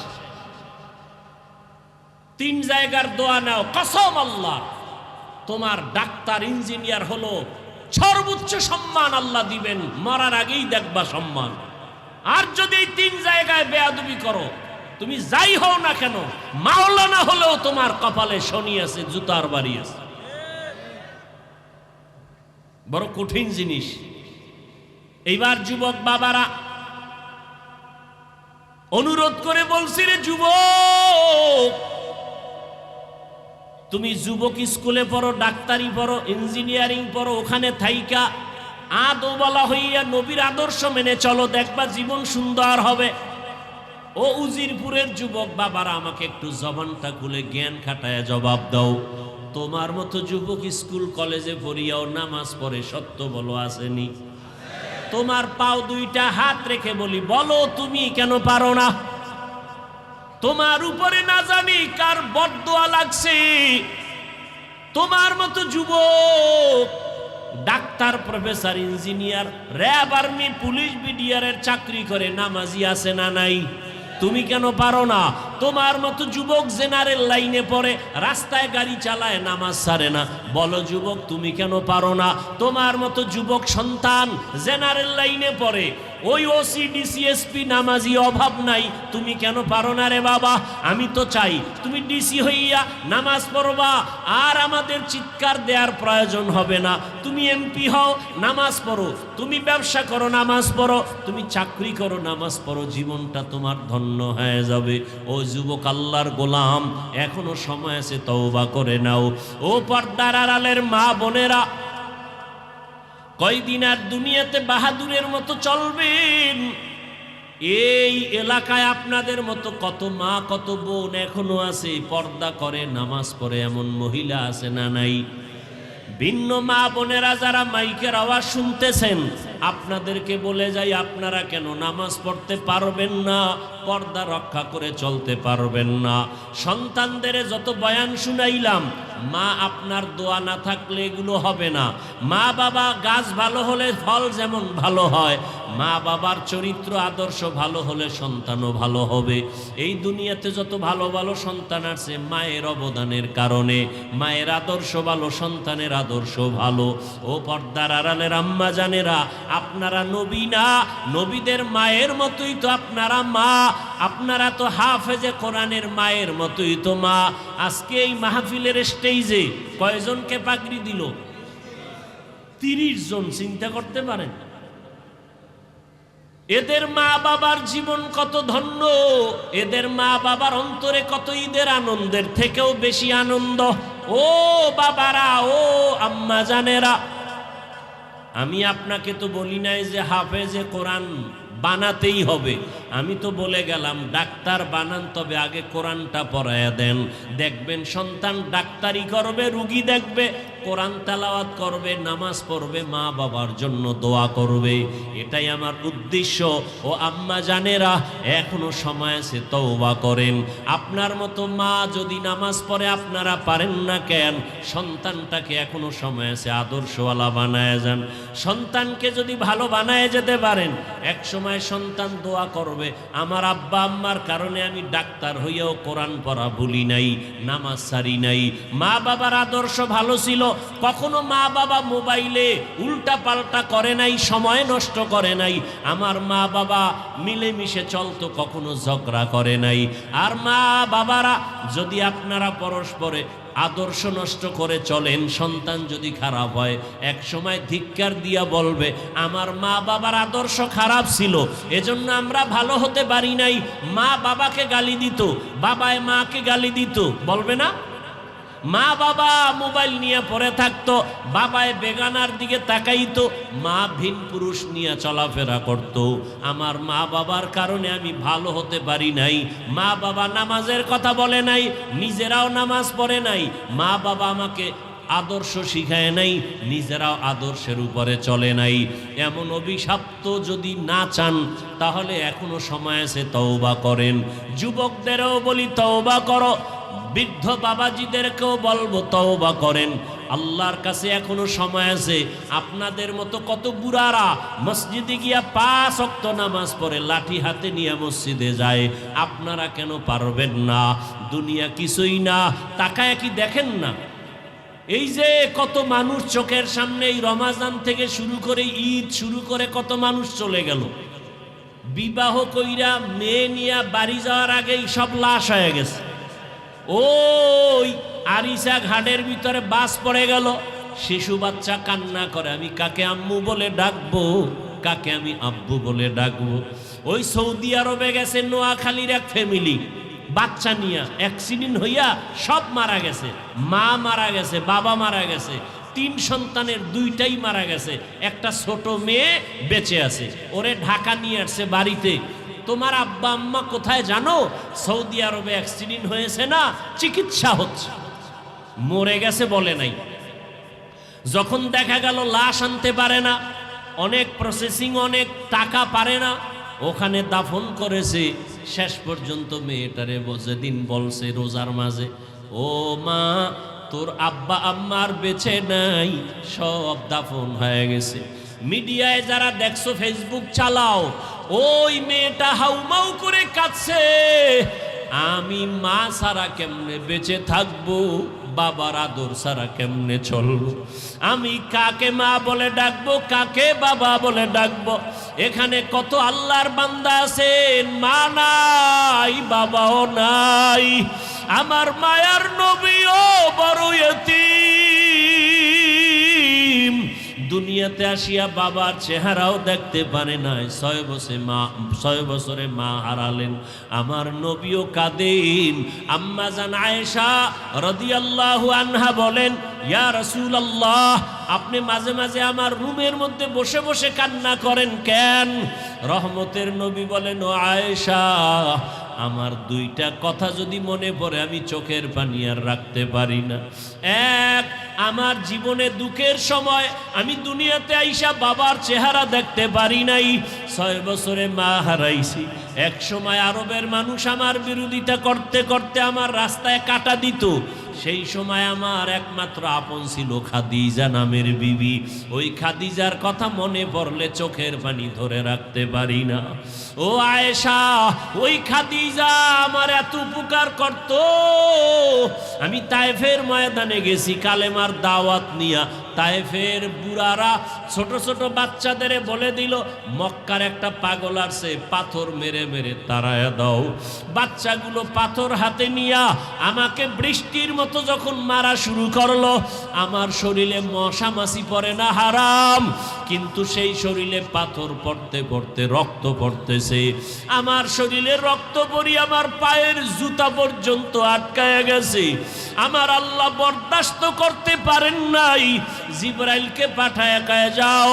3 জায়গার দোয়া নাও, কসম আল্লাহ, তোমার ডাক্তার ইঞ্জিনিয়ার হলো সর্বোচ্চ সম্মান আল্লাহ দিবেন, মরার আগেই দেখবা সম্মান। আর যদি এই 3 জায়গায় বেয়াদবি করো, তুমি যাই হও না কেন, মাওলানা হলেও তোমার কপালে শনি আছে, জুতার বাড়ি আছে। বড় কঠিন জিনিস। এইবার যুবক বাবারা অনুরোধ করে বলছি, রে যুবক, তুমি যুবক স্কুলে পড়ো, ডাক্তারি পড়ো, ইঞ্জিনিয়ারিং পড়ো, ওখানে থাইকা আদওয়ালা হইয়া নবীর আদর্শ মেনে চলো, দেখবা জীবন সুন্দর হবে। ও উজিরপুরের যুবক বাবারা, আমাকে একটু জবানটা খুলে জ্ঞান খাটায় জবাব দাও। তোমার মতো যুবক স্কুল কলেজে পড়িয়াও নামাজ পড়ে, সত্য বলো আসেনি? তোমার পাও 2টা হাত রেখে বলি, বলো তুমি কেন পারো না? তোমার উপরে না জানি কার বদদোয়া লাগছে। তোমার মতো যুবক doctor, professor, engineer, RAB, army, police, বিডিআরের চাকরি করে, নামাজি আছে না নাই? তুমি কেন পারো না? তোমার মতো যুবক জেনারেল লাইনে পড়ে, রাস্তায় গাড়ি চালায়, নামাজ ছাড়ে না, বলো যুবক তুমি কেন পারো না? তোমার মতো যুবক সন্তান জেনারেল লাইনে পড়ে, ওই ওসি ডিসিএসপি নামাজি অভাব নাই, তুমি কেন পারো না রে বাবা? আমি তো চাই তুমি ডিসি হইয়া নামাজ পড়বা, আর আমাদের চিৎকার দেওয়ার প্রয়োজন হবে না। তুমি এমপি হও, নামাজ পড়ো, তুমি ব্যবসা করো, নামাজ পড়ো, তুমি চাকরি করো, নামাজ পড়ো, জীবনটা তোমার ধন্য হয়ে যাবে। ও যুবক, আল্লাহর গোলাম, এখনো সময় আছে, তওবা করে নাও। ও পর্দার আড়ালের মা বোনেরা, কয়দিন আর দুনিয়াতে বাহাদুরের মতো চলবেন? এই এলাকায় আপনাদের মতো কত মা, কত বোন এখনো আছে, পর্দা করে, নামাজ পড়ে, এমন মহিলা আছে না নাই? ভিন্ন মা বোনেরা যারা মাইকের আওয়াজ শুনতেছেন, আপনাদেরকে বলে যাই, আপনারা কেন নামাজ পড়তে পারবেন না? পর্দা রক্ষা করে চলতে পারবেন না? সন্তানদের যত বয়ান শুনাইলাম, মা আপনার দোয়া না থাকলে এগুলো হবে না। মা বাবা গাছ ভালো হলে ফল যেমন ভালো হয়, মা বাবার চরিত্র আদর্শ ভালো হলে সন্তানও ভালো হবে। এই দুনিয়াতে যত ভালো ভালো সন্তান আছে মায়ের অবদানের কারণে। মায়ের আদর্শ ভালো, সন্তানের আদর্শ ভালো। ও পর্দার আড়ালের আম্মা জানেরা, আপনারা নবী না, নবীদের মায়ের মতোই তো আপনারা মা। আপনারা তো হাফেজে কোরআনের মায়ের মতোই তো মা। আজকে এই মাহফিলের স্টেজে কয়জনকে পাগড়ি দিল? 30 জন। চিন্তা করতে পারেন এদের মা বাবার জীবন কত ধন্য, এদের মা বাবার অন্তরে কত ঈদের আনন্দের থেকেও বেশি আনন্দ। ও বাবারা, ও আম্মা জানেরা, আমি আপনাকে তো বলি নাই যে হাফেজে কোরআন বানাতেই হবে। আমি তো বলে গেলাম ডাক্তার বানান, তবে আগে কোরআনটা পড়ায়া দেন। দেখবেন সন্তান ডাক্তারি করবে, রুগী দেখবে, কোরআন তেলাওয়াত করবে, নামাজ পড়বে, মা বাবার জন্য দোয়া করবে। এটাই আমার উদ্দেশ্য। ও আম্মা জানেরা, এখনো সময় আছে, তওবা করেন। আপনার মতো মা যদি নামাজ পড়ে আপনারা পারেন না কেন? সন্তানটাকে এখনো সময় আছে আদর্শওয়ালা বানায় যান। সন্তানকে যদি ভালো বানায় যেতে পারেন, এক সময় সন্তান দোয়া করবে, আমার আব্বা আম্মার কারণে আমি ডাক্তার হইয়াও কোরআন পড়া ভুলি নাই, নামাজ সারি নাই। মা বাবার আদর্শ ভালো ছিল, কখনো মা বাবা মোবাইলে উল্টা পাল্টা করে নাই, সময় নষ্ট করে নাই। আমার মা বাবা মিলেমিশে চলতো, কখনো ঝগড়া করে নাই। আর মা বাবারা যদি আপনারা পরস্পরে আদর্শ নষ্ট করে চলেন, সন্তান যদি খারাপ হয়, এক সময় ধিক্কার দিয়া বলবে আমার মা বাবার আদর্শ খারাপ ছিল, এজন্য আমরা ভালো হতে পারি নাই। মা বাবাকে গালি দিত, বাবায় মাকে গালি দিত, বলবে না? মা বাবা মোবাইল নিয়ে পড়ে থাকতো, বাবায় বেগানার দিকে তাকাইতো, মা ভিন পুরুষ নিয়ে চলাফেরা করত। আমার মা বাবার কারণে আমি ভালো হতে পারি নাই। মা বাবা নামাজের কথা বলে নাই, নিজেরাও নামাজ পড়ে নাই। মা বাবা আমাকে আদর্শ শিখায় নাই, নিজেরাও আদর্শের উপরে চলে নাই। এমন অভিশপ্ত যদি না চান, তাহলে এখনো সময় আছে, তওবা করেন। যুবকদেরও বলি তওবা করো, বৃদ্ধ বাবাজিদেরকেও বলবো তওবা করেন। আল্লাহর কাছে এখনো সময় আছে। আপনাদের মতো কত বুড়ারা মসজিদে গিয়া 5 ওয়াক্ত নামাজ পড়ে, লাঠি হাতে নিয়ে মসজিদে যায়। আপনারা কেন পারবেন না? দুনিয়া কিছুই না, তাকায় কি দেখেন না? এই যে কত মানুষ চোখের সামনে, এই রমাজান থেকে শুরু করে ঈদ শুরু করে কত মানুষ চলে গেল। বিবাহ কইরা মেয়ে নিয়ে বাড়ি যাওয়ার আগেই সব লাশ হয়ে গেছে। ওই আরিসা ঘাটের ভিতরে বাস পড়ে গেল, শিশু বাচ্চা কান্না করে, আমি কাকে আম্মু বলে ডাকবো, কাকে আমি আব্বু বলে ডাকবো। ওই সৌদি আরবে গেছে নোয়াখালীর এক ফ্যামিলি, বাচ্চা নিয়ে অ্যাক্সিডেন্ট হইয়া সব মারা গেছে। মা মারা গেছে, বাবা মারা গেছে, 3 সন্তানের 2টাই মারা গেছে, একটা ছোট মেয়ে বেঁচে আছে। ওরে ঢাকা নিয়ে আসছে বাড়িতে। তোমার আব্বা আম্মা কোথায় জানো? সৌদি আরবে অ্যাক্সিডেন্ট হয়েছে না, চিকিৎসা হচ্ছে। মরে গেছে বলে নাই। যখন দেখা গেল লাশ আনতে পারে না, অনেক প্রসেসিং, অনেক টাকা পারে না, ওখানে দাফন করেছে। শেষ পর্যন্ত মেয়েটারে যেদিন বলছে রোজার মাঝে, ও মা তোর আব্বা আম্মার বেঁচে নাই, সব দাফন হয়ে গেছে। মিডিয়ায় যারা দেখছো, ফেসবুক চালাও, ওই মেয়েটা হাউমাউ করে কাঁদছে, আমি মা ছাড়া কেমনে বেঁচে থাকবো, বাবার আদর ছাড়া কেমনে চলবো, আমি কাকে মা বলে ডাকবো, কাকে বাবা বলে ডাকবো। এখানে কত আল্লাহর বান্দা আছেন, মা নাই, বাবাও নাই। আমার মায়ার নবীও বড় ইতিম, দুনিয়াতে আসিয়া বাবার চেহারাও দেখতে পারে নাই। 6 বছরে মা হারালেন। আমার নবীও কাঁদেন। আম্মা জান আয়েশা রাদিয়াল্লাহু আনহা বলেন, ইয়া রাসূলুল্লাহ, আপনি মাঝে মাঝে আমার রুমের মধ্যে বসে বসে কান্না করেন কেন? রহমতের নবী বলেন, ও আয়েশা, আমার 2টা কথা যদি মনে পড়ে আমি চোখের পানি আর রাখতে পারি না। এক, আমার জীবনে দুঃখের সময় আমি দুনিয়াতে আইসা বাবার চেহারা দেখতে পারি নাই। 6 বছরে মা হারাইছি। এক সময় আরবের মানুষ আমার বিরোধিতা করতে করতে আমার রাস্তায় কাটা দিত। সেই সময় আমার একমাত্র আপন ছিল খাদিজা নামের বিবি। ওই খাদিজার কথা মনে পড়লে চোখের পানি ধরে রাখতে পারি না। ও আয়েশা, ওই খাদিজা আমার এত উপকার করত। আমি তায়েফের ময়দানে গেছি কালেমার দাওয়াত নিয়া। তায়েফের বুড়ারা ছোট ছোট বাচ্চাদের বলে দিল, মক্কার একটা পাগল আসছে, পাথর মেরে মেরে তাড়ায়া দাও। বাচ্চাগুলো পাথর হাতে নিয়া আমাকে বৃষ্টির মতো যখন মারা শুরু করলো, আমার শরীরে মশা মাছি পড়ে না হারাম, কিন্তু সেই শরীরে পাথর পড়তে পড়তে রক্ত পড়তেছে। আমার শরীরে রক্ত পড়ি আমার পায়ের জুতা পর্যন্ত আটকায়া গেছে। আমার আল্লাহ বরদাস্ত করতে পারেন নাই, জিবরাইলকে পাঠায়া কয়ে যাও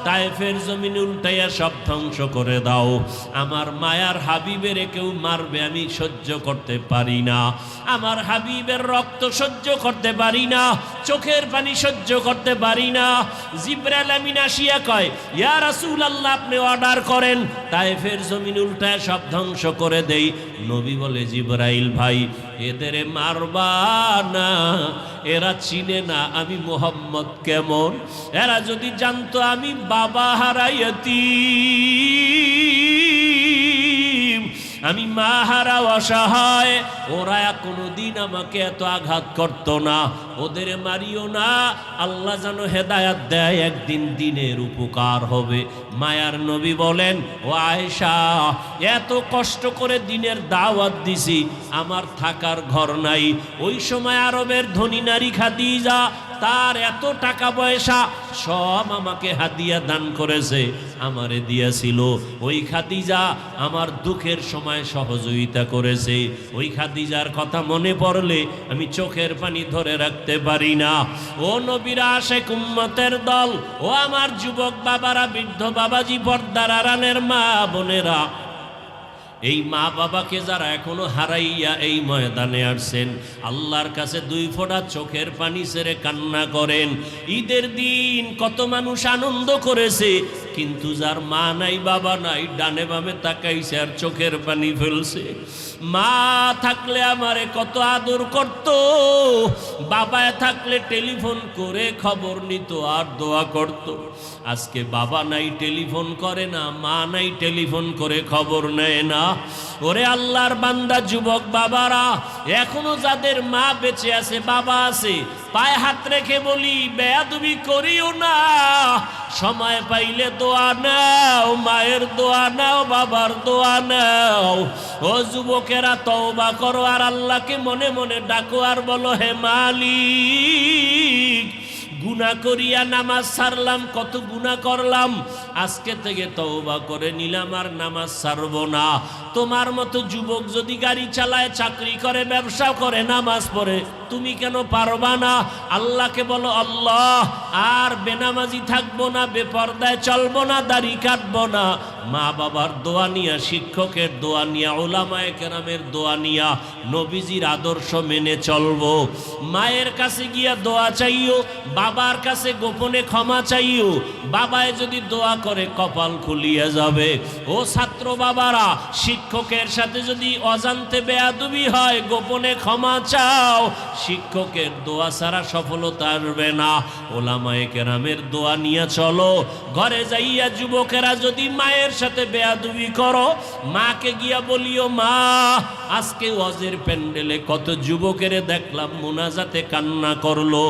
তায়েফের জমিন উল্টাইয়া সব ধ্বংস করে দাও। আমার মায়ার হাবিবের কেউ মারবে আমি সহ্য করতে পারি না, আমার হাবিবের রক্ত সহ্য করতে পারি না, চোখের পানি সহ্য করতে পারি না। জিবরাইল আমিন আসিয়া কয়, ইয়া রাসূলুল্লাহ আপনি অর্ডার করেন, তায়েফের জমিন উল্টায় সব ধ্বংস করে দেই। নবী বলে, জিবরাইল ভাই এদের মারবা না, এরা চিনে না আমি মুহাম্মদ কেমন। এরা যদি জানতো আমি বাবা হারাইয়াতি, আমি মা হারা অসহায়, ওরা কোনোদিন আমাকে এত আঘাত করতো না। ওদের মারিও না, আল্লাহ যেন হেদায়াত দেয়, একদিন দিনের উপকার হবে। মায়ার নবী বলেন, ও আয়েশা এত কষ্ট করে দিনের দাওয়াত দিছি, আমার থাকার ঘর নাই। ওই সময় আরবের ধনী নারী খাদিজা তার এত টাকা পয়সা সব আমাকে হাদিয়া দান করেছে, আমারে দিয়েছিল। ওই খাদিজা আমার দুঃখের সময় সহযোগিতা করেছে। ওই খাদিজার কথা মনে পড়লে আমি চোখের পানি ধরে রাখতে পারি না। ও নবীর আশিক উম্মতের দল, ও আমার যুবক বাবারা, বৃদ্ধ বাবাজি, পর্দার আড়ালের মা বোনেরা, এই মা বাবাকে যারা এখনো হারাইয়া এই ময়দানে আসছেন, আল্লাহর কাছে দুই ফোঁটা চোখের পানি ছেড়ে কান্না করেন। ঈদের দিন কত মানুষ আনন্দ করেছে, কিন্তু যার মা নাই বাবা নাই, ডানে বামে তাকাইছে আর চোখের পানি ফেলছে। মা থাকলে আমারে কত আদর করত, বাবায় থাকলে টেলিফোন করে খবর নিত আর দোয়া করত। আজকে বাবা নাই টেলিফোন করে না, মা নাই টেলিফোন করে খবর নেয় না। ওরে আল্লাহর বান্দা যুবক বাবারা, এখনো যাদের মা বেঁচে আছে, বাবা আছে, পায়ে হাত রেখে বলি বেয়াদবি করিও না। সময় পাইলে দোয়া নাও, মায়ের দোয়া নাও, বাবার দোয়া নাও। ও যুবকেরা তওবা করো আর আল্লাহকে মনে মনে ডাকো আর বলো, হে মালিক গুনাহ করিয়া নামাজ ছাড়লাম, কত গুনাহ করলাম, আজকে থেকে তওবা করে নিলাম আর নামাজ ছাড়ব না। তোমার মতো যুবক যদি গাড়ি চালায়, চাকরি করে, ব্যবসা করে, নামাজ পড়ে, তুমি কেন পারবা না? আল্লাহকে বলো, আল্লাহ আর বেনামাজি থাকবো না, বেপরদায় চলবো না, দাড়ি কাটবো না। মা বাবার দোয়া নিয়া, শিক্ষকের দোয়া নিয়া, উলামায়ে কেরামের দোয়া নিয়া নবীজির আদর্শ মেনে চলবো। মায়ের কাছে গিয়া দোয়া চাইও, বাবার কাছে গোপনে ক্ষমা চাইও। বাবায় যদি দোয়া করে কপাল খুলিয়া যাবে। ও ছাত্র বাবারা, শিক্ষকের সাথে যদি অজান্তে বেয়াদবি হয়, গোপনে ক্ষমা চাও। শিক্ষকের দোয়া ছাড়া সফলতা আসবে না। উলামায়ে কেরামের দোয়া নিয়ে চলো। ঘরে যাইয়া যুবকেরা যদি মায়ের সাথে বেয়াদবি করো, মাকে গিয়া বলিও, মা আজকে ওয়াজের প্যান্ডেলে কত যুবকের দেখলাম মুনাজাতে কান্না করলো,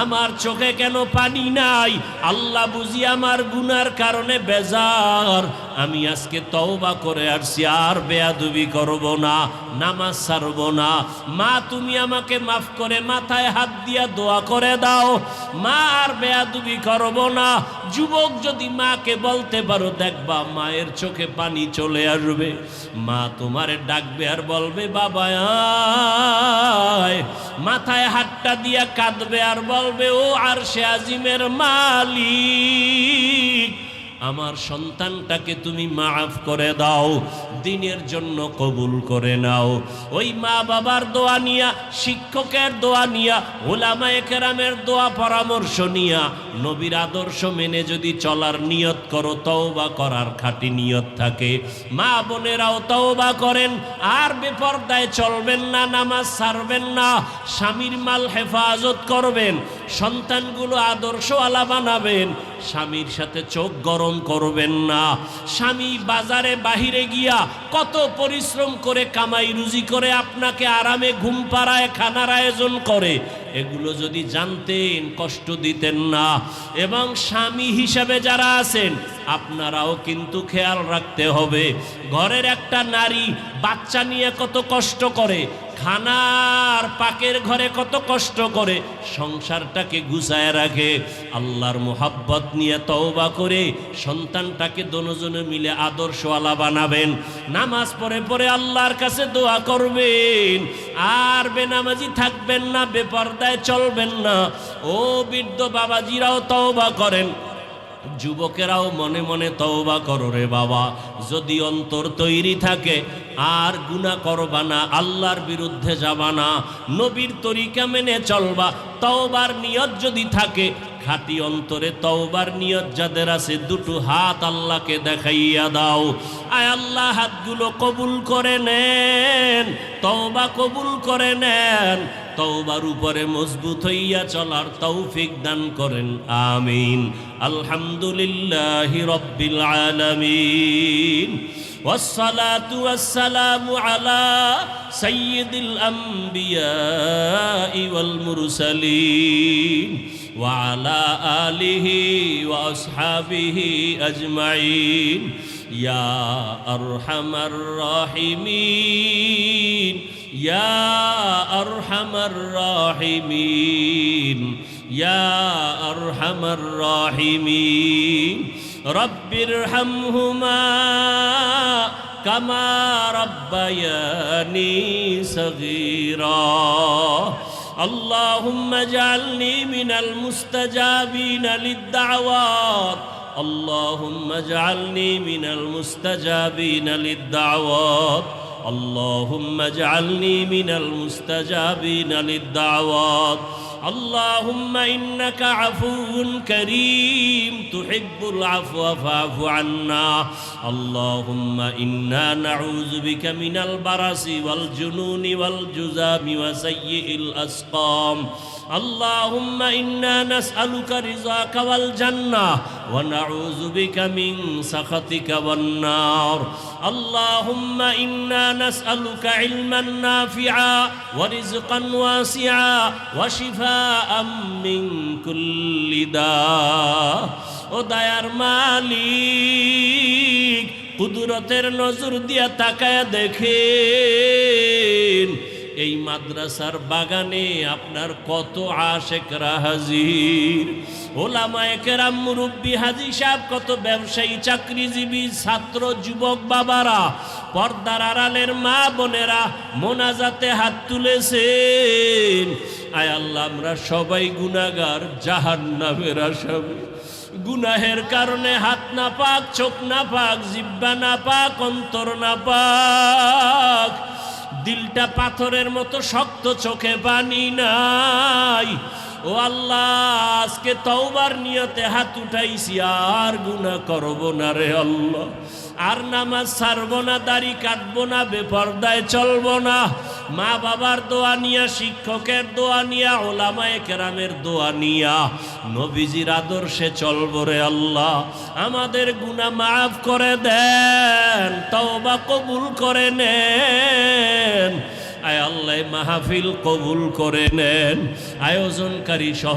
আমার চোখে কেন পানি নাই? আল্লাহ বুঝি আমার গুনার কারণে বেজার। আমি আজকে তওবা করে আসছি, আর বেয়াদবি করব না, নামাজ ছাড়ব না। মা তুমি আমাকে মাফ করে মাথায় হাত দিয়া দোয়া করে দাও, মা আর বেয়াদবি করব না। যুবক যদি মাকে বলতে পারো, দেখবা মায়ের চোখে পানি চলে আসবে। মা তোমারে ডাকবে আর বলবে, বাবা আয়। মাথায় হাতটা দিয়া কাঁদবে আর বলবে, ও আরশে আজিমের মালিক আমার সন্তানটাকে তুমি মাফ করে দাও, দিনের জন্য কবুল করে নাও। ওই মা বাবার দোয়া নিয়া, শিক্ষকের দোয়া নিয়া, উলামায়ে কেরামের দোয়া পরামর্শ নিয়া, নবীর আদর্শ মেনে যদি চলার নিয়ত করো, তওবা করার খাঁটি নিয়ত থাকে, মা বোনেরাও তওবা করেন, আর বেপরদায় চলবেন না, নামাজ ছাড়বেন না, স্বামীর মাল হেফাজত করবেন, সন্তানগুলো আদর্শওয়ালা বানাবেন, স্বামীর সাথে চোখ গরম করবেন না। স্বামী বাজারে বাহিরে গিয়া কত পরিশ্রম করে কামাই রুজি করে আপনাকে আরামে ঘুম পাড়ায়, খানার আয়োজন করে, এগুলো যদি জানতেন কষ্ট দিতেন না। এবং স্বামী হিসাবে যারা আছেন আপনারাও কিন্তু খেয়াল রাখতে হবে, ঘরের একটা নারী বাচ্চা নিয়ে কত কষ্ট করে, খানার পাকের ঘরে কত কষ্ট করে সংসারটাকে গুছায় রাখে। আল্লাহর মুহাব্বত নিয়ে তওবা করে সন্তানটাকে দুজনে মিলে আদর্শওয়ালা বানাবেন, নামাজ পড়ে পড়ে আল্লাহর কাছে দোয়া করবেন, আর বেনামাজি থাকবেন না, বেপরদায় চলবেন না। ও বৃদ্ধ বাবাজিরাও তওবা করেন, যুবকেরাও মনে মনে তওবা করো রে বাবা। যদি অন্তর তৈরি থাকে আর গুনাহ করবা না, আল্লাহর বিরুদ্ধে যাবা না, নবীর তরিকা মেনে চলবা, তওবার নিয়ত যদি থাকে, খাঁটি অন্তরে তওবার নিয়ত যাদের আছে, দুটো হাত আল্লাহকে দেখাইয়া দাও। আয় আল্লাহ, হাতগুলো কবুল করে নেন, তওবা কবুল করে নেন, তওবার উপরে মজবুত হইয়া চলার তৌফিক দান করেন, আমিন। আলহামদুলিল্লাহি রাব্বিল আলামিন, ওয়াসসালাতু ওয়াসসালামু আলা সাইয়্যিদিল আমবিয়াই ওয়াল মুরসালিন ওয়া আলা আলিহি ওয়া আসহাবিহি আজমাইন, ইয়া আরহামার রাহিমিন, ইয়া আরহামার রাহিমিন, ইয়া আরহামার রাহিমিন। রব্বিরহামহুমা কামা রাব্বায়ানি সগীরা। اللهم اجعلني من المستجابين للدعوات، اللهم اجعلني من المستجابين للدعوات، اللهم اجعلني من المستجابين للدعوات. اللهم إنك عفو كريم تحب العفو فاعف عنا. اللهم إنا نعوذ بك من البرص والجنون والجذام وسيء الأسقام. اللهم إنا نسألك رضاك والجنة ونعوذ بك من سخطك والنار. اللهم إنا نسألك علما نافعا ورزقا واسعا وشفاء من كل داء. ও দয়ার মালিক, কুদরতের নজর দিয়া তাকায়া দেখেন, এই মাদ্রাসার বাগানে আপনার কত আশেকরা হাজির, ওলামায়ে কেরাম, মুরব্বী, হাজী সাহেব, কত ব্যবসায়ী, চাকরিজীবী, ছাত্র, যুবক বাবারা, পর্দার আড়ালের মা বোনেরা মোনাজাতে হাত তুলেছেন। আয় আল্লাহ, আমরা সবাই গুনাহগার, জাহান্নামের আসামি। গুনাহের কারণে হাত না পাক, চোখ না পাক, জিহ্বা না পাক, অন্তর না পাক, দিলটা পাথরের মতো শক্ত, চোখে পানি নাই। ও আল্লাহ, আজকে তওবার নিয়তে হাত উঠাইছি, আর গুনাহ করব না রে আল্লাহ, আর নামাজ ছাড়ব না, দাড়ি কাটবো না, বেপরদায় চলবো না। মা বাবার দোয়া নিয়া, শিক্ষকের দোয়া নিয়া, ওলামায়ে কেরামের দোয়া নিয়া নবীজির আদর্শে চলবো রে আল্লাহ। আমাদের গুনাহ মাফ করে দেন, তওবা কবুল করে নেন। আয় আল্লাহ, মাহফিল কবুল করে নেন, আয়োজনকারী সহ